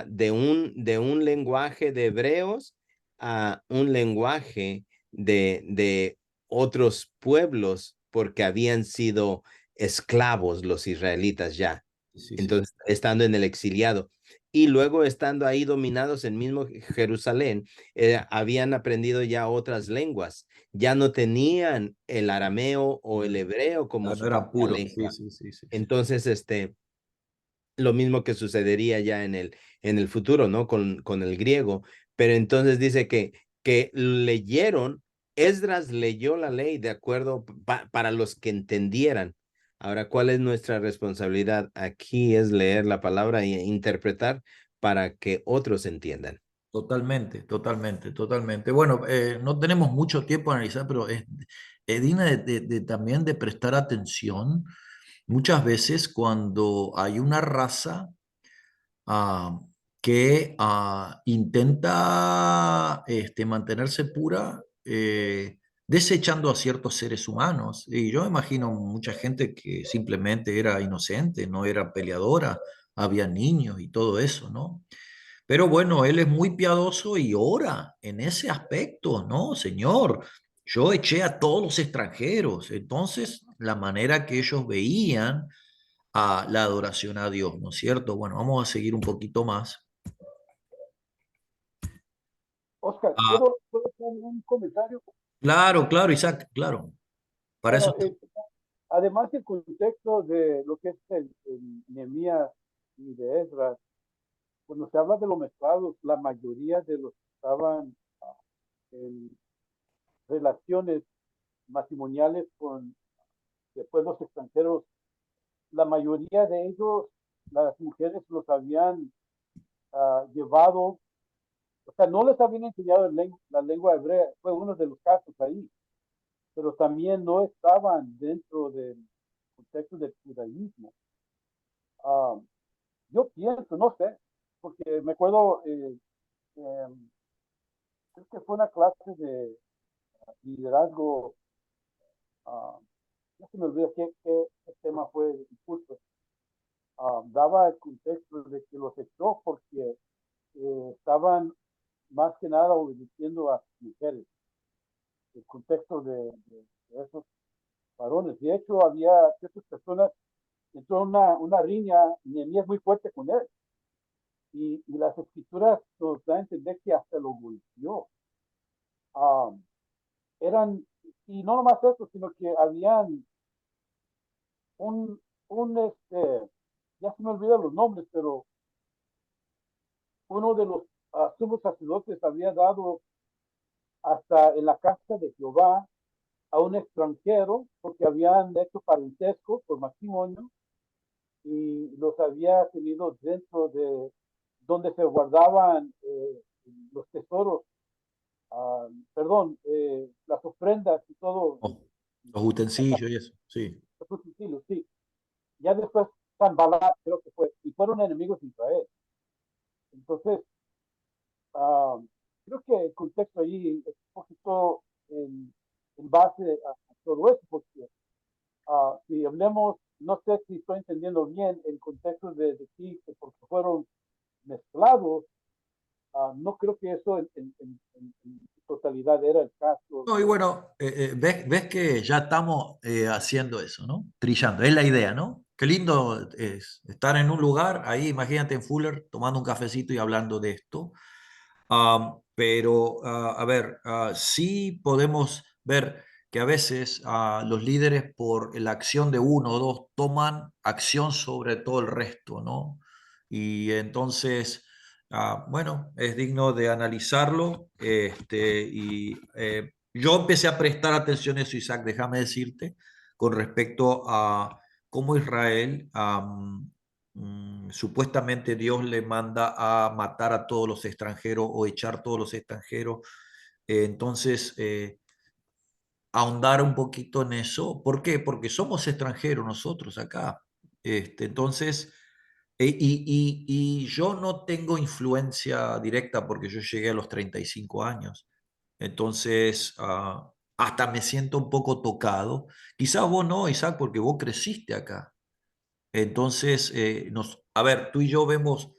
de un lenguaje de hebreos a un lenguaje de otros pueblos, porque habían sido esclavos los israelitas ya. Sí, sí. Entonces, estando en el exiliado y luego estando ahí dominados en mismo Jerusalén, habían aprendido ya otras lenguas, ya no tenían el arameo o el hebreo como Ah, no su era propia puro. Sí, lengua. sí, sí, sí, sí. Entonces, lo mismo que sucedería ya en el futuro, ¿no? Con el griego. Pero entonces dice que leyeron, Esdras leyó la ley de acuerdo para los que entendieran. Ahora, ¿cuál es nuestra responsabilidad? Aquí es leer la palabra e interpretar para que otros entiendan. Totalmente, totalmente, totalmente. Bueno, no tenemos mucho tiempo a analizar, pero es digna también de prestar atención. Muchas veces cuando hay una raza ah, que intenta mantenerse pura, desechando a ciertos seres humanos. Y yo imagino mucha gente que simplemente era inocente, no era peleadora, había niños y todo eso, ¿no? Pero bueno, él es muy piadoso y ora en ese aspecto, ¿no? Señor, yo eché a todos los extranjeros. Entonces, la manera que ellos veían a la adoración a Dios, ¿no es cierto? Bueno, vamos a seguir un poquito más. Oscar, Ah, ¿puedo hacer un comentario? claro, claro, Isaac, claro. Para eso. Bueno, además del contexto de lo que es el Nehemías y de Esdras, cuando se habla de los mezclados, la mayoría de los que estaban en relaciones matrimoniales con de pueblos extranjeros, la mayoría de ellos, las mujeres los habían llevado, o sea, no les habían enseñado la lengua hebrea, fue uno de los casos ahí, pero también no estaban dentro del contexto del judaísmo. Ah, yo pienso, no sé, porque me acuerdo, creo que fue una clase de liderazgo, ah, no se me olvida qué tema fue el discurso, daba el contexto de que los echó porque estaban más que nada obedeciendo a mujeres, el contexto de esos varones. De hecho, había ciertas personas, entró una riña, Nehemías muy fuerte con él, y las escrituras nos dan a entender que hasta lo golpeó. Um, eran, y no nomás eso, sino que habían un, ya se me olvidan los nombres, pero uno de los sumos sacerdotes había dado hasta en la casa de Jehová a un extranjero porque habían hecho parentesco por matrimonio y los había tenido dentro de donde se guardaban los tesoros, perdón, las ofrendas y todo. Oh, los utensilios y eso, sí. Los utensilios, sí. Ya después Sanballat creo que fue, y fueron enemigos de Israel. Entonces, uh, creo que el contexto ahí es un poquito en base a todo eso, porque si hablemos, no sé si estoy entendiendo bien el contexto de decir que porque fueron mezclados, no creo que eso en totalidad era el caso. No, y bueno, ves que ya estamos haciendo eso, ¿no? Trillando, es la idea, ¿no? Qué lindo es estar en un lugar, ahí imagínate en Fuller, tomando un cafecito y hablando de esto. Pero, a ver, sí podemos ver que a veces los líderes por la acción de uno o dos toman acción sobre todo el resto, ¿no? Y entonces, bueno, es digno de analizarlo. Y yo empecé a prestar atención a eso, Isaac, déjame decirte, con respecto a cómo Israel supuestamente Dios le manda a matar a todos los extranjeros o echar todos los extranjeros. Entonces, ahondar un poquito en eso. ¿Por qué? Porque somos extranjeros nosotros acá. Entonces, y yo no tengo influencia directa porque yo llegué a los 35 años. Entonces, hasta me siento un poco tocado. Quizás vos no, Isaac, porque vos creciste acá. Entonces, a ver, tú y yo vemos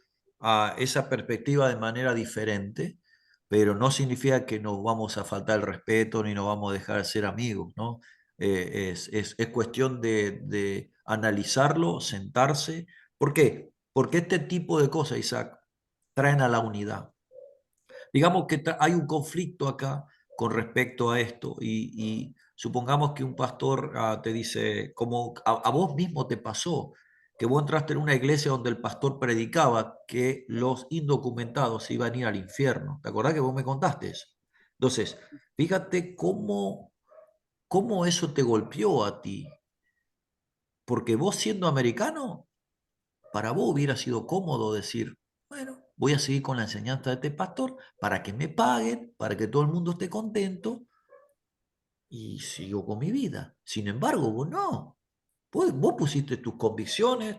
esa perspectiva de manera diferente, pero no significa que nos vamos a faltar el respeto ni nos vamos a dejar de ser amigos, ¿no? Es cuestión de analizarlo, sentarse. ¿Por qué? Porque este tipo de cosas, Isaac, traen a la unidad. Digamos que hay un conflicto acá con respecto a esto y supongamos que un pastor te dice, como a vos mismo te pasó, que vos entraste en una iglesia donde el pastor predicaba que los indocumentados iban a ir al infierno. ¿Te acordás que vos me contaste eso? Entonces, fíjate cómo eso te golpeó a ti, porque vos siendo americano, para vos hubiera sido cómodo decir, bueno, voy a seguir con la enseñanza de este pastor para que me paguen, para que todo el mundo esté contento y sigo con mi vida. Sin embargo, vos no. Vos pusiste tus convicciones,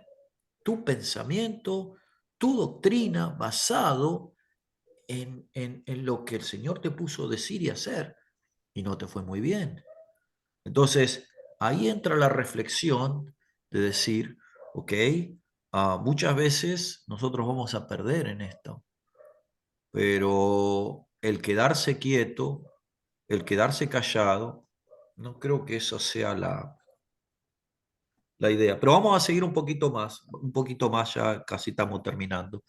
tu pensamiento, tu doctrina basado en lo que el Señor te puso a decir y hacer y no te fue muy bien. Entonces, ahí entra la reflexión de decir, ok, muchas veces nosotros vamos a perder en esto, pero el quedarse quieto, el quedarse callado, no creo que eso sea la idea. Pero vamos a seguir un poquito más, ya casi estamos terminando.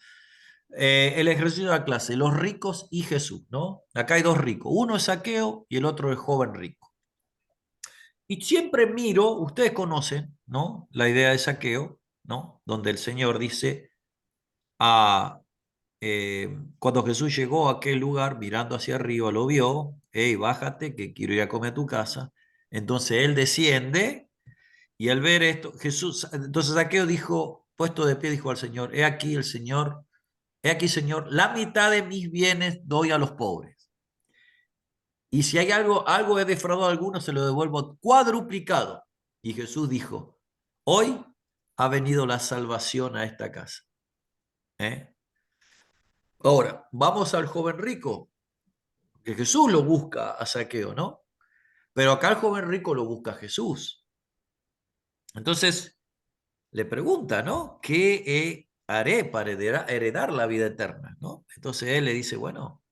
El ejercicio de la clase, los ricos y Jesús, ¿no? Acá hay dos ricos, uno es Zaqueo y el otro es joven rico. Y siempre miro, ustedes conocen, ¿no? La idea de Zaqueo, ¿no? Donde el Señor dice, a, cuando Jesús llegó a aquel lugar, mirando hacia arriba, lo vio, hey, bájate, que quiero ir a comer a tu casa. Entonces él desciende y al ver esto, entonces Zaqueo dijo, puesto de pie, dijo al Señor, he aquí el Señor, he aquí, Señor, la mitad de mis bienes doy a los pobres. Y si hay algo he defraudado a alguno, se lo devuelvo cuadruplicado. Y Jesús dijo, hoy ha venido la salvación a esta casa. ¿Eh? Ahora, vamos al joven rico, que Jesús lo busca a Zaqueo, ¿no? Pero acá el joven rico lo busca Jesús. Entonces le pregunta, ¿no? ¿Qué haré para heredar la vida eterna? ¿No? Entonces él le dice, bueno,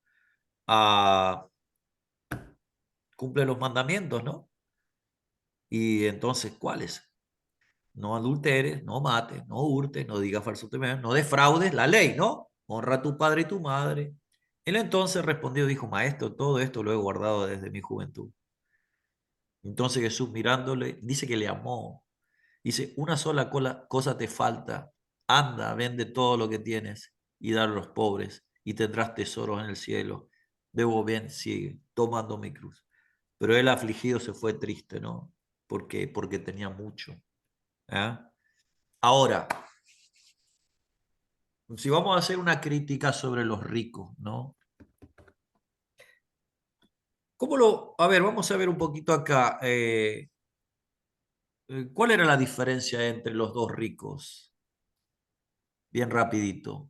ah, cumple los mandamientos, ¿no? Y entonces, ¿cuáles? No adulteres, no mates, no hurtes, no digas falso testimonio, no defraudes la ley, ¿no? Honra a tu padre y tu madre. Él entonces respondió, dijo, maestro, todo esto lo he guardado desde mi juventud. Entonces Jesús mirándole, dice que le amó. Dice, una sola cosa te falta. Anda, vende todo lo que tienes y dale a los pobres y tendrás tesoros en el cielo. Luego bien, sigue, tomando mi cruz. Pero él afligido se fue triste, ¿no? Porque tenía mucho. ¿Ah? Ahora, si vamos a hacer una crítica sobre los ricos, ¿no? A ver, vamos a ver un poquito acá. ¿Cuál era la diferencia entre los dos ricos? Bien rapidito.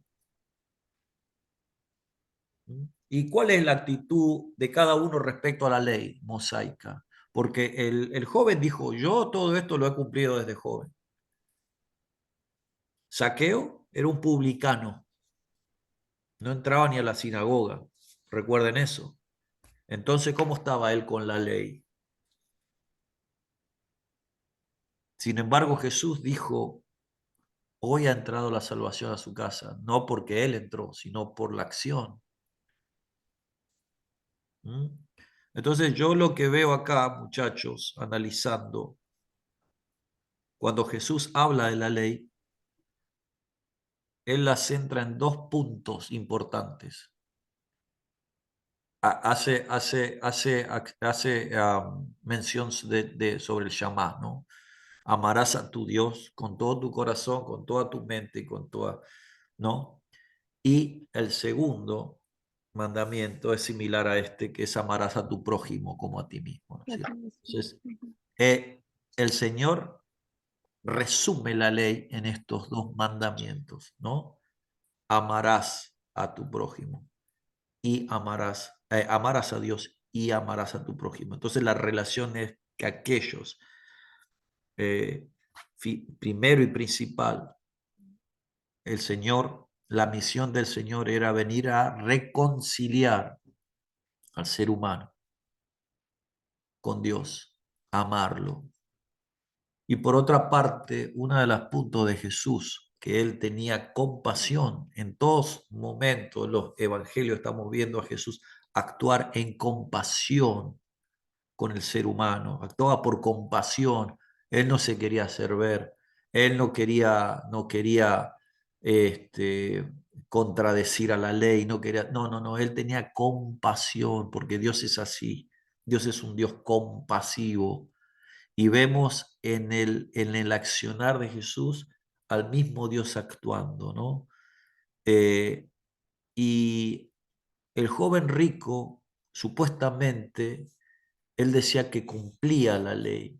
¿Y cuál es la actitud de cada uno respecto a la ley mosaica? Porque el joven dijo, yo todo esto lo he cumplido desde joven. Saqueo era un publicano, no entraba ni a la sinagoga, recuerden eso. Entonces, ¿cómo estaba él con la ley? Sin embargo, Jesús dijo, hoy ha entrado la salvación a su casa, no porque él entró, sino por la acción. ¿Mm? Entonces, yo lo que veo acá, muchachos, analizando, cuando Jesús habla de la ley, él la centra en dos puntos importantes. Hace mención sobre el Shamá, ¿no? Amarás a tu Dios con todo tu corazón, con toda tu mente y con toda, ¿no? Y el segundo mandamiento es similar a este, que es amarás a tu prójimo como a ti mismo, ¿no es cierto? Entonces, el Señor resume la ley en estos dos mandamientos, ¿no? Amarás a tu prójimo y amarás a Dios y amarás a tu prójimo. Entonces la relación es que aquellos, eh, primero y principal, el Señor, la misión del Señor era venir a reconciliar al ser humano con Dios, amarlo. Y por otra parte, uno de los puntos de Jesús, que él tenía compasión en todos momentos, los evangelios estamos viendo a Jesús actuar en compasión con el ser humano, actuaba por compasión, él no se quería hacer ver, él no quería este, contradecir a la ley, no, él tenía compasión, porque Dios es así, Dios es un Dios compasivo, y vemos en el accionar de Jesús al mismo Dios actuando, ¿no? Eh, y el joven rico, supuestamente, él decía que cumplía la ley,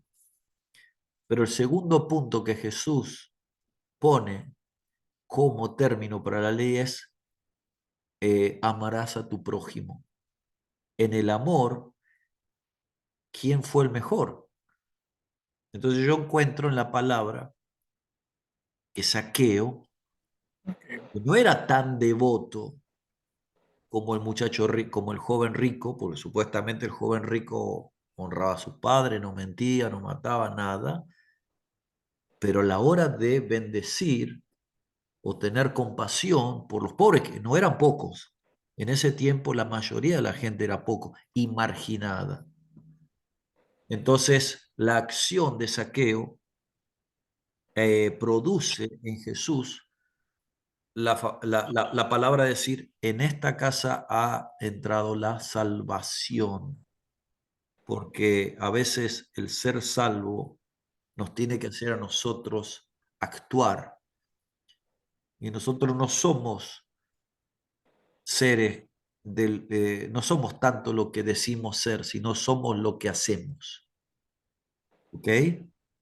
pero el segundo punto que Jesús pone como término para la ley es amarás a tu prójimo. En el amor, ¿quién fue el mejor? Entonces yo encuentro en la palabra que Saqueo no era tan devoto como el muchacho rico, como el joven rico, porque supuestamente el joven rico honraba a su padre, no mentía, no mataba nada, pero a la hora de bendecir o tener compasión por los pobres, que no eran pocos. En ese tiempo la mayoría de la gente era poco y marginada. Entonces, la acción de saqueo produce en Jesús la palabra decir, en esta casa ha entrado la salvación, porque a veces el ser salvo nos tiene que hacer a nosotros actuar, y nosotros no somos seres no somos tanto lo que decimos ser, sino somos lo que hacemos. ¿Ok?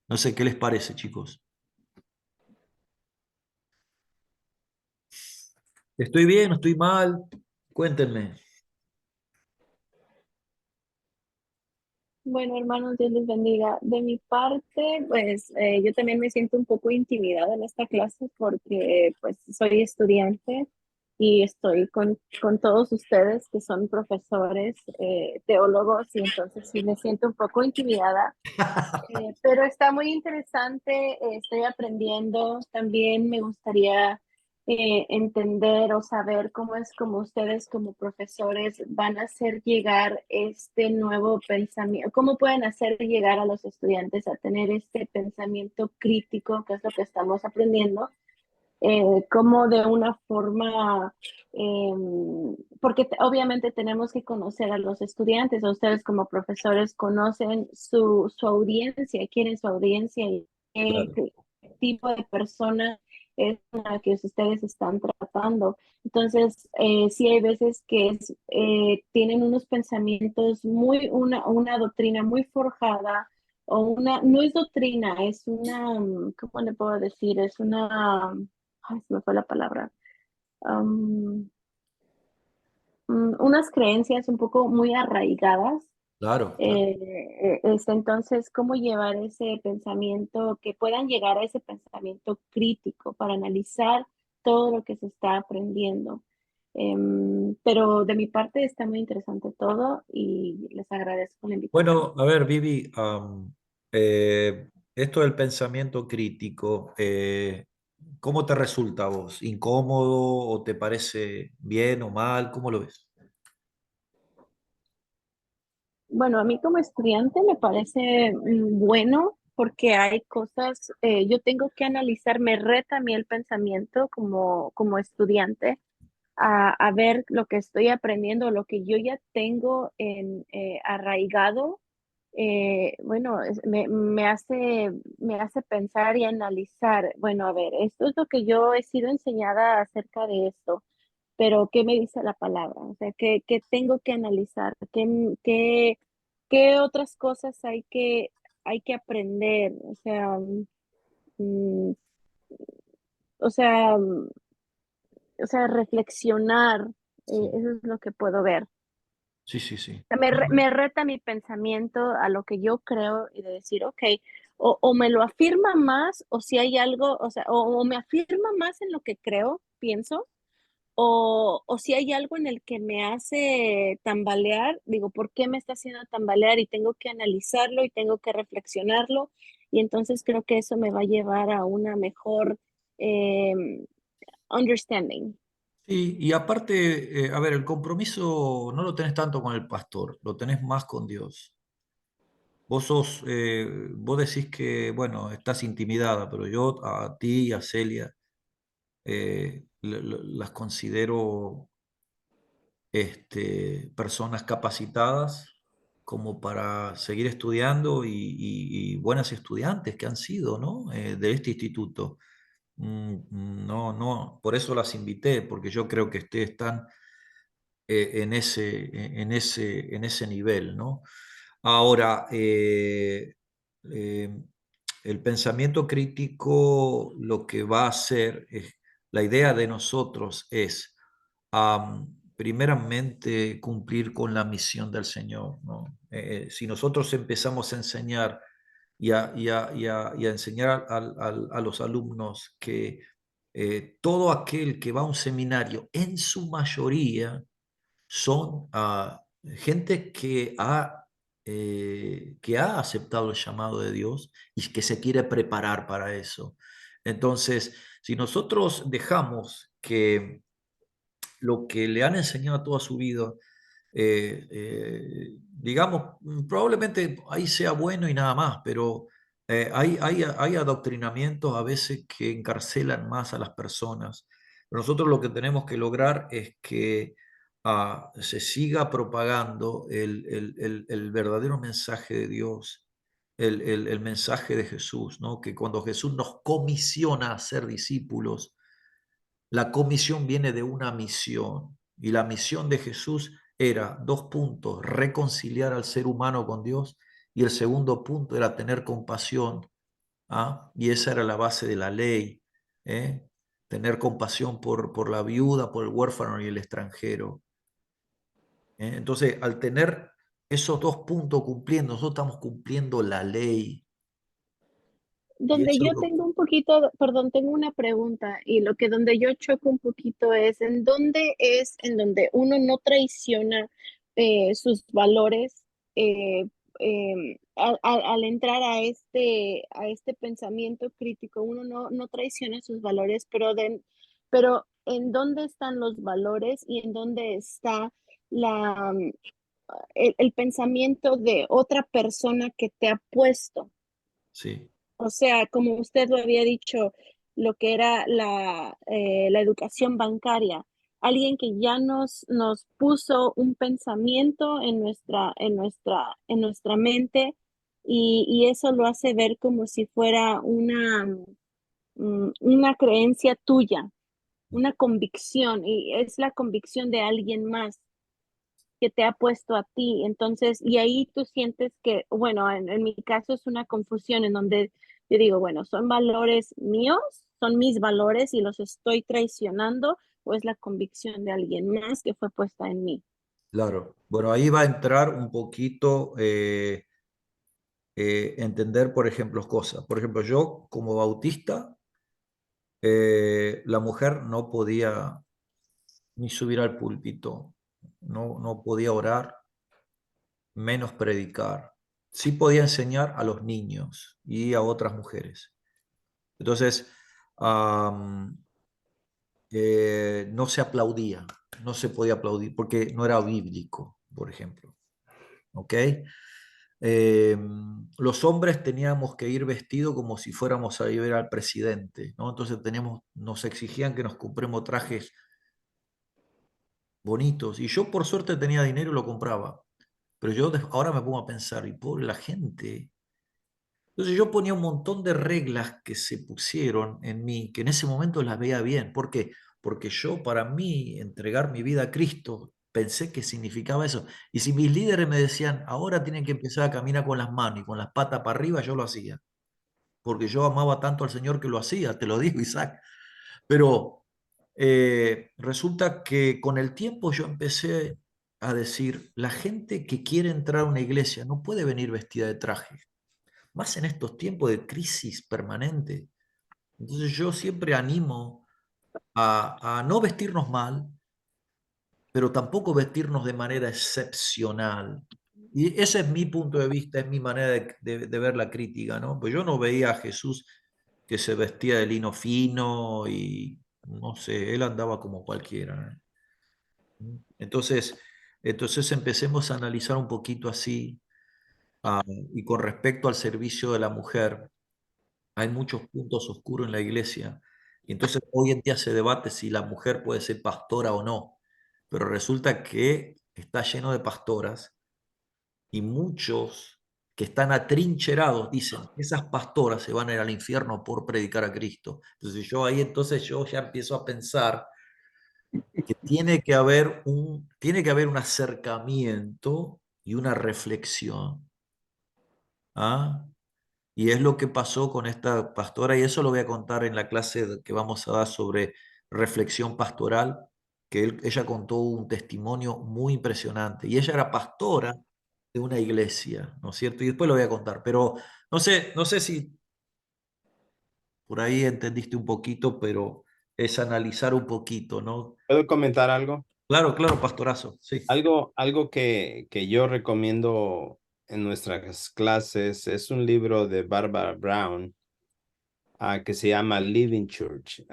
No sé qué les parece, chicos. ¿Estoy bien? ¿Estoy mal? Cuéntenme. Bueno, hermanos, Dios les bendiga. De mi parte, pues yo también me siento un poco intimidada en esta clase porque pues soy estudiante y estoy con todos ustedes que son profesores, teólogos, y entonces sí me siento un poco intimidada. Pero está muy interesante, estoy aprendiendo. También me gustaría entender o saber cómo es como ustedes como profesores van a hacer llegar este nuevo pensamiento, cómo pueden hacer llegar a los estudiantes a tener este pensamiento crítico, que es lo que estamos aprendiendo, como de una forma, porque obviamente tenemos que conocer a los estudiantes, a ustedes como profesores conocen su audiencia, quién es su audiencia y Claro. qué tipo de persona es la que ustedes están tratando. Entonces, sí hay veces que tienen unos pensamientos una doctrina muy forjada, o no es doctrina, es una, ¿cómo le puedo decir? Es una, ay, se me fue la palabra. Am, Unas creencias un poco muy arraigadas. Claro, claro. Entonces, ¿cómo llevar ese pensamiento, que puedan llegar a ese pensamiento crítico para analizar todo lo que se está aprendiendo? Pero de mi parte está muy interesante todo y les agradezco la invitación. Bueno, a ver, Vivi, esto del pensamiento crítico, ¿cómo te resulta a vos? ¿Incómodo o te parece bien o mal? ¿Cómo lo ves? Bueno, a mí como estudiante me parece bueno porque hay cosas, yo tengo que analizar, me reta a mí el pensamiento como estudiante a ver lo que estoy aprendiendo, lo que yo ya tengo arraigado. Bueno, me hace pensar y analizar, bueno, a ver, esto es lo que yo he sido enseñada acerca de esto, pero ¿qué me dice la palabra? O sea, ¿qué tengo que analizar? ¿Qué otras cosas hay que aprender? Mm, o sea, mm, o sea, reflexionar, Sí, eso es lo que puedo ver. sí, sí, sí. Sea, me reta mi pensamiento a lo que yo creo y de decir, ok, o me lo afirma más, o si hay algo, o sea, o me afirma más en lo que creo, pienso, o si hay algo en el que me hace tambalear, digo, ¿por qué me está haciendo tambalear? Y tengo que analizarlo y tengo que reflexionarlo, y entonces creo que eso me va a llevar a una mejor understanding. Sí, y aparte, a ver, el compromiso no lo tenés tanto con el pastor, lo tenés más con Dios. Vos decís que, bueno, estás intimidada, pero yo a ti y a Celia las considero personas capacitadas como para seguir estudiando y buenas estudiantes que han sido, ¿no? De este instituto. No, no, por eso las invité, porque yo creo que ustedes están en ese nivel, ¿no? Ahora, eh, el pensamiento crítico lo que va a hacer es, la idea de nosotros es, primeramente, cumplir con la misión del Señor, ¿no? Si nosotros empezamos a enseñar y a enseñar a los alumnos que todo aquel que va a un seminario, en su mayoría, son gente que ha aceptado el llamado de Dios y que se quiere preparar para eso. Entonces, si nosotros dejamos que lo que le han enseñado toda su vida, digamos, probablemente ahí sea bueno y nada más, pero hay adoctrinamientos a veces que encarcelan más a las personas. Nosotros lo que tenemos que lograr es que se siga propagando el verdadero mensaje de Dios, el mensaje de Jesús, ¿no? Que cuando Jesús nos comisiona a ser discípulos, la comisión viene de una misión y la misión de Jesús era dos puntos: reconciliar al ser humano con Dios, y el segundo punto era tener compasión, y esa era la base de la ley, ¿eh? Tener compasión por la viuda, por el huérfano y el extranjero. Entonces, al tener esos dos puntos cumpliendo, nosotros estamos cumpliendo la ley. Y Donde eso es yo lo tengo un poquito, perdón, tengo una pregunta y donde yo choco un poquito es en donde uno no traiciona sus valores al entrar a este pensamiento crítico, uno no traiciona sus valores, pero ¿en dónde están los valores y en dónde está la, el pensamiento de otra persona que te ha puesto? sí, O sea, como usted lo había dicho, lo que era la educación bancaria, alguien que ya nos puso un pensamiento en nuestra mente y eso lo hace ver como si fuera una creencia tuya, una convicción, y es la convicción de alguien más que te ha puesto a ti. Entonces, y ahí tú sientes que, bueno, en mi caso es una confusión en donde yo digo, bueno, ¿son valores míos? ¿Son mis valores y los estoy traicionando? ¿O es la convicción de alguien más que fue puesta en mí? claro. Bueno, ahí va a entrar un poquito entender, por ejemplo, cosas. Por ejemplo, yo como bautista, la mujer no podía ni subir al púlpito, no podía orar, menos predicar. Sí podía enseñar a los niños y a otras mujeres. Entonces, am, no se aplaudía, no se podía aplaudir porque no era bíblico, por ejemplo. ¿Ok? Eh, los hombres teníamos que ir vestidos como si fuéramos a ver al presidente, ¿no? Entonces nos exigían que nos compremos trajes bonitos y yo por suerte tenía dinero y lo compraba, pero yo ahora me pongo a pensar, y pobre la gente. Entonces yo ponía un montón de reglas que se pusieron en mí, que en ese momento las veía bien. ¿Por qué? Porque yo para mí entregar mi vida a Cristo pensé que significaba eso. Y si mis líderes me decían, ahora tienen que empezar a caminar con las manos y con las patas para arriba, yo lo hacía. Porque yo amaba tanto al Señor que lo hacía, te lo digo, Isaac. Pero resulta que con el tiempo yo empecé a decir, la gente que quiere entrar a una iglesia no puede venir vestida de traje más en estos tiempos de crisis permanente. Entonces yo siempre animo a no vestirnos mal, pero tampoco vestirnos de manera excepcional. Y ese es mi punto de vista, es mi manera de ver la crítica, ¿no? Pues yo no veía a Jesús que se vestía de lino fino y no sé, él andaba como cualquiera. Entonces, entonces empecemos a analizar un poquito así, y con respecto al servicio de la mujer. Hay muchos puntos oscuros en la iglesia. Y entonces hoy en día se debate si la mujer puede ser pastora o no. Pero resulta que está lleno de pastoras y muchos que están atrincherados dicen, esas pastoras se van a ir al infierno por predicar a Cristo. Entonces yo ya empiezo a pensar que tiene que haber un acercamiento y una reflexión. ¿Ah? Y es lo que pasó con esta pastora, y eso lo voy a contar en la clase que vamos a dar sobre reflexión pastoral, que ella contó un testimonio muy impresionante. Y ella era pastora de una iglesia, ¿no es cierto? Y después lo voy a contar, pero no sé si por ahí entendiste un poquito, pero es analizar un poquito, ¿no? ¿Puedo comentar algo? Claro, claro, pastorazo, sí. Algo que yo recomiendo en nuestras clases es un libro de Barbara Brown que se llama Living Church.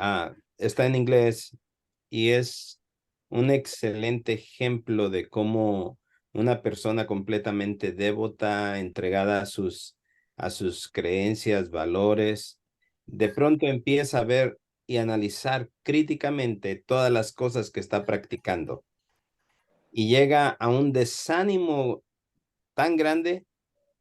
Está en inglés y es un excelente ejemplo de cómo una persona completamente devota, entregada a sus creencias, valores, de pronto empieza a ver y analizar críticamente todas las cosas que está practicando y llega a un desánimo tan grande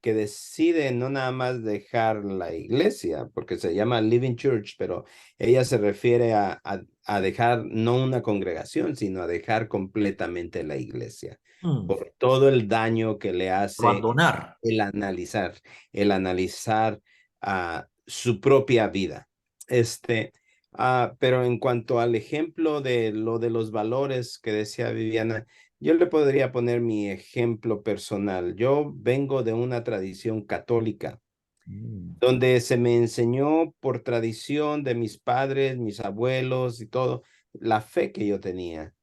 que decide no nada más dejar la iglesia, porque se llama Living Church, pero ella se refiere a dejar no una congregación, sino a dejar completamente la iglesia, Mm, por todo el daño que le hace abandonar. el analizar, el analizar su propia vida. Pero en cuanto al ejemplo de lo de los valores que decía Viviana, yo le podría poner mi ejemplo personal. Yo vengo de una tradición católica donde se me enseñó por tradición de mis padres, mis abuelos y todo, la fe que yo tenía.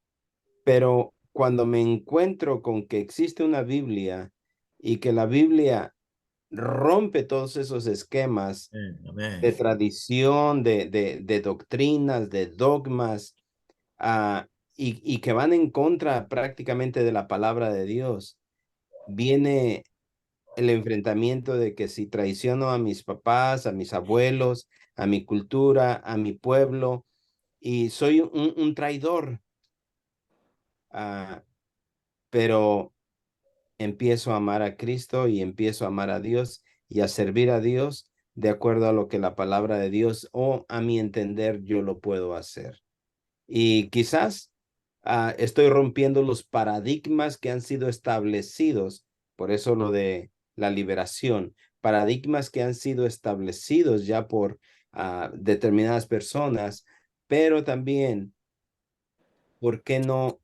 Pero cuando me encuentro con que existe una Biblia y que la Biblia rompe todos esos esquemas de Amén. tradición, de doctrinas, de dogmas, ah, y que van en contra prácticamente de la palabra de Dios, viene el enfrentamiento de que si traiciono a mis papás, a mis abuelos, a mi cultura, a mi pueblo, y soy un traidor, pero empiezo a amar a Cristo y empiezo a amar a Dios y a servir a Dios de acuerdo a lo que la palabra de Dios o a mi entender yo lo puedo hacer. Y quizás estoy rompiendo los paradigmas que han sido establecidos, por eso lo de la liberación, paradigmas que han sido establecidos ya por determinadas personas, pero también, ¿por qué no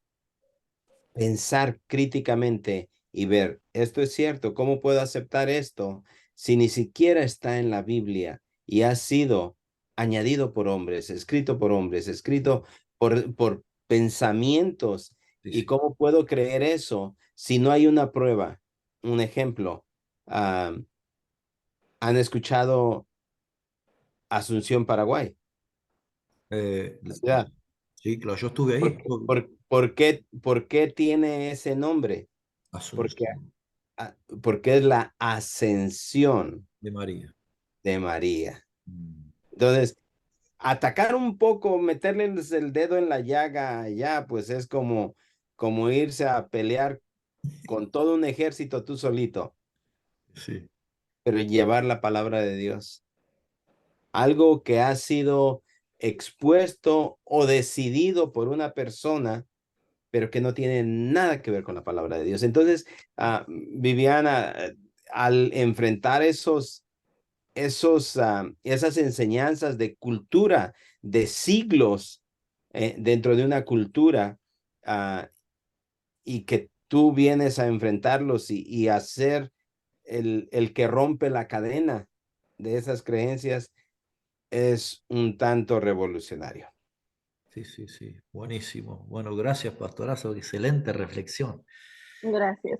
pensar críticamente y ver, esto es cierto, ¿cómo puedo aceptar esto si ni siquiera está en la Biblia y ha sido añadido por hombres, escrito por hombres, escrito por pensamientos? Sí, ¿Y sí. cómo puedo creer eso si no hay una prueba? Un ejemplo, ah, ¿han escuchado Asunción, Paraguay? Eh, La ciudad. sí, claro, yo estuve ahí. Por qué tiene ese nombre? Porque Asunción ah, porque es la ascensión de María. de María. Mm. Entonces, atacar un poco, meterles el dedo en la llaga ya, pues es como irse a pelear con todo un ejército tú solito, Sí. pero llevar la palabra de Dios. Algo que ha sido expuesto o decidido por una persona, pero que no tiene nada que ver con la palabra de Dios. Entonces, Viviana, al enfrentar esas enseñanzas de cultura, de siglos dentro de una cultura, y que tú vienes a enfrentarlos y a ser el que rompe la cadena de esas creencias, es un tanto revolucionario. Sí, sí, sí. Buenísimo. Bueno, gracias, pastorazo. Excelente reflexión. Gracias.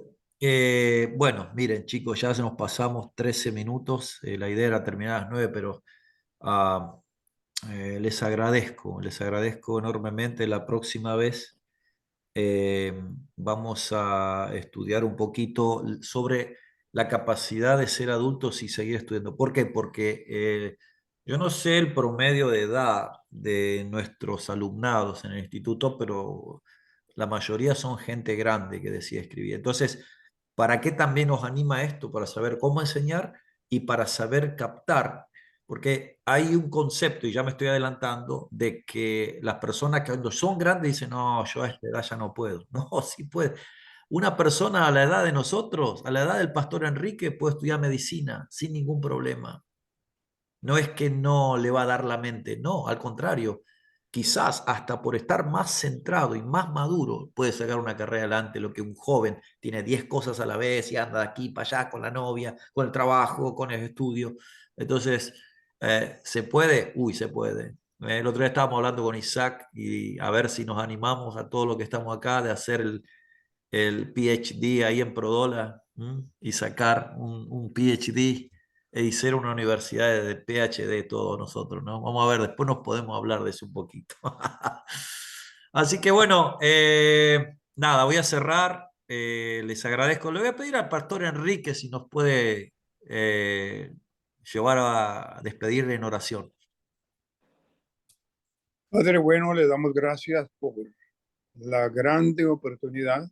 Bueno, miren, chicos, ya se nos pasamos 13 minutos. La idea era terminar a las 9, pero ah, les agradezco enormemente. La próxima vez vamos a estudiar un poquito sobre la capacidad de ser adultos y seguir estudiando. ¿Por qué? Porque yo no sé el promedio de edad de nuestros alumnados en el instituto, pero la mayoría son gente grande que decide escribir. Entonces, ¿para qué también nos anima esto? Para saber cómo enseñar y para saber captar, porque hay un concepto, y ya me estoy adelantando, de que las personas que cuando son grandes dicen, no, yo a esta edad ya no puedo. No, sí puede. Una persona a la edad de nosotros, a la edad del pastor Enrique, puede estudiar medicina sin ningún problema. No es que no le va a dar la mente, no, al contrario. Quizás hasta por estar más centrado y más maduro puede sacar una carrera adelante, lo que un joven tiene 10 cosas a la vez y anda de aquí para allá con la novia, con el trabajo, con el estudio. Entonces, ¿se puede? Uy, se puede. El otro día estábamos hablando con Isaac y a ver si nos animamos a todo lo que estamos acá de hacer el PhD ahí en Prodola, y sacar un PhD y ser una universidad de PhD todos nosotros, ¿no? Vamos a ver, después nos podemos hablar de eso un poquito. Así que bueno, nada, voy a cerrar. Les agradezco. Le voy a pedir al pastor Enrique si nos puede llevar a despedir en oración. Padre bueno, le damos gracias por la grande oportunidad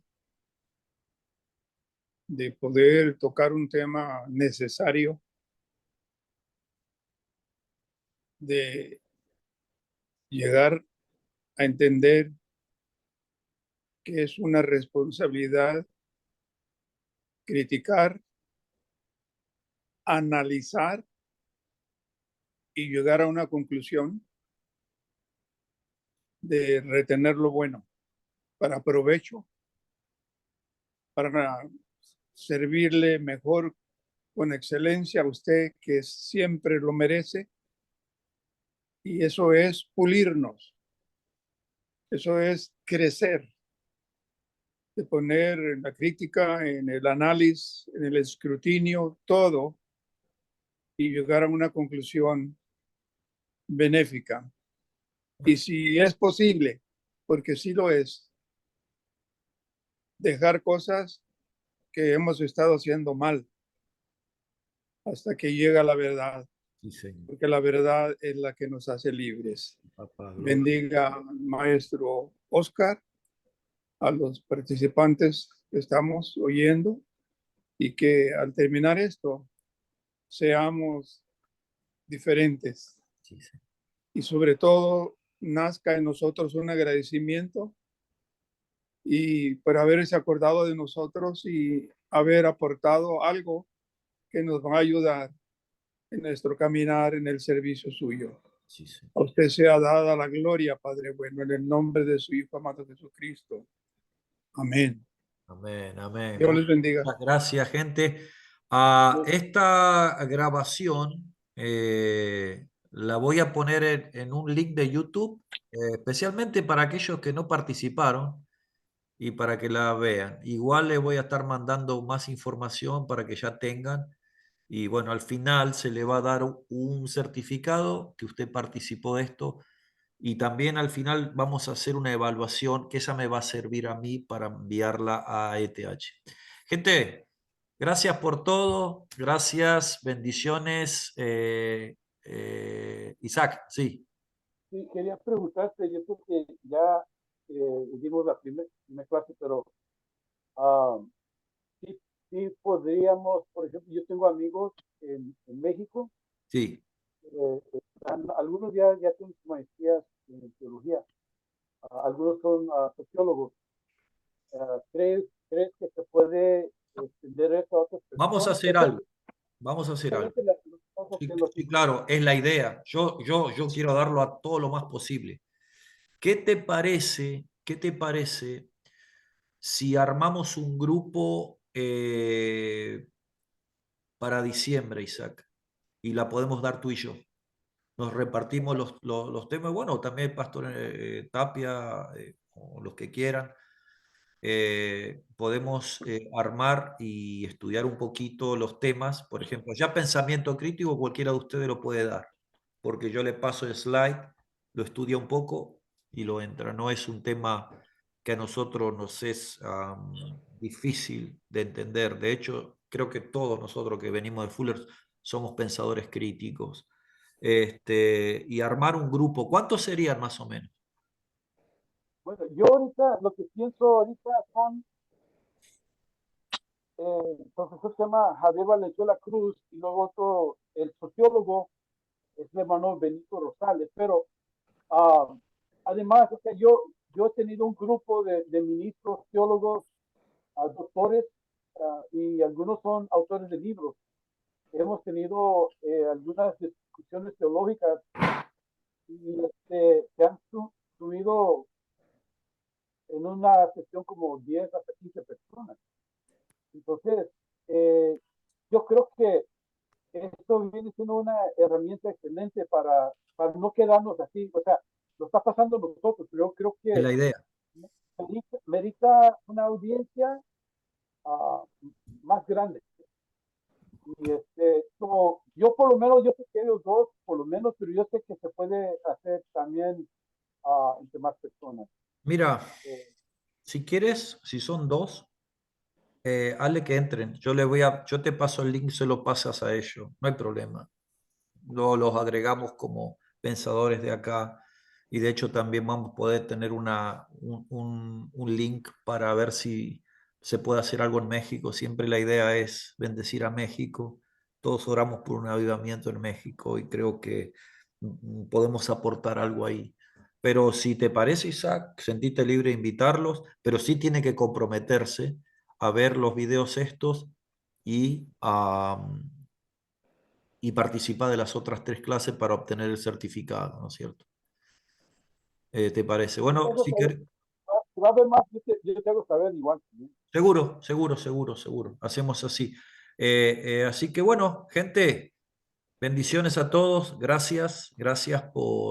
de poder tocar un tema necesario, de llegar a entender que es una responsabilidad criticar, analizar y llegar a una conclusión de retener lo bueno para provecho, para servirle mejor con excelencia a usted, que siempre lo merece. Y eso es pulirnos, eso es crecer, de poner en la crítica, en el análisis, en el escrutinio, todo, y llegar a una conclusión benéfica. Y si es posible, porque sí lo es, dejar cosas que hemos estado haciendo mal hasta que llega la verdad, Sí, Señor. porque la verdad es la que nos hace libres. Papá, gloria. Bendiga al maestro Oscar, a los participantes que estamos oyendo, y que al terminar esto seamos diferentes, Sí, Señor. y sobre todo nazca en nosotros un agradecimiento y por haberse acordado de nosotros y haber aportado algo que nos va a ayudar en nuestro caminar en el servicio suyo. Sí, Señor. A usted sea dada la gloria, Padre bueno, en el nombre de su Hijo amado Jesucristo. Amén. Amén, amén. Dios les bendiga. Muchas gracias, gente. Esta grabación la voy a poner en un link de YouTube, especialmente para aquellos que no participaron y para que la vean. Igual les voy a estar mandando más información para que ya tengan. Y bueno, al final se le va a dar un certificado que usted participó de esto. Y también al final vamos a hacer una evaluación que esa me va a servir a mí para enviarla a ETH. Gente, gracias por todo. Gracias, bendiciones. Isaac, sí. Sí, quería preguntarte, yo creo que ya dimos la primera clase, pero ah, sí, sí podríamos, por ejemplo, yo tengo amigos en México, Sí. algunos ya tienen maestrías en teología, algunos son sociólogos. ¿Crees que se puede extender eso a otras Vamos a personas? hacer algo. Vamos a hacer algo. Sí, sí, claro, es la idea. Yo quiero darlo a todo lo más posible. ¿Qué te parece? ¿Qué te parece si armamos un grupo para diciembre, Isaac? Y la podemos dar tú y yo. Nos repartimos los temas. Bueno, también el Pastor Tapia, o los que quieran. Podemos armar y estudiar un poquito los temas. Por ejemplo, ya pensamiento crítico, cualquiera de ustedes lo puede dar, porque yo le paso el slide, lo estudia un poco y lo entra. No es un tema que a nosotros nos es difícil de entender. De hecho, creo que todos nosotros que venimos de Fuller somos pensadores críticos. Y armar un grupo, ¿cuántos serían más o menos? Bueno, yo ahorita, lo que pienso ahorita son, el profesor se llama Javier Valenzuela Cruz y luego otro, el sociólogo es el hermano Benito Rosales, pero uh, además, o sea, yo he tenido un grupo de ministros, teólogos, doctores, y algunos son autores de libros. Hemos tenido algunas discusiones teológicas y se han subido en una sesión como 10 hasta 15 personas. Entonces, yo creo que esto viene siendo una herramienta excelente para no quedarnos así. O sea, lo está pasando nosotros, pero yo creo Es que la idea. merita una audiencia más grande. Y como yo por lo menos, yo sé que ellos dos, por lo menos, pero yo sé que se puede hacer también entre más personas. Mira, Eh, si quieres, si son dos, hazle que entren. Yo te paso el link, se lo pasas a ellos, no hay problema. Los agregamos como pensadores de acá y de hecho también vamos a poder tener un link para ver si se puede hacer algo en México. Siempre la idea es bendecir a México. Todos oramos por un avivamiento en México y creo que podemos aportar algo ahí. Pero si te parece, Isaac, sentite libre de invitarlos, pero sí tiene que comprometerse a ver los videos estos y y participa de las otras 3 clases para obtener el certificado, ¿no es cierto? ¿Te parece? Bueno, Eso si te- querés, va a haber más, yo te hago saber igual. seguro, seguro, seguro, seguro. Hacemos así. Así que bueno, gente, bendiciones a todos. Gracias, gracias por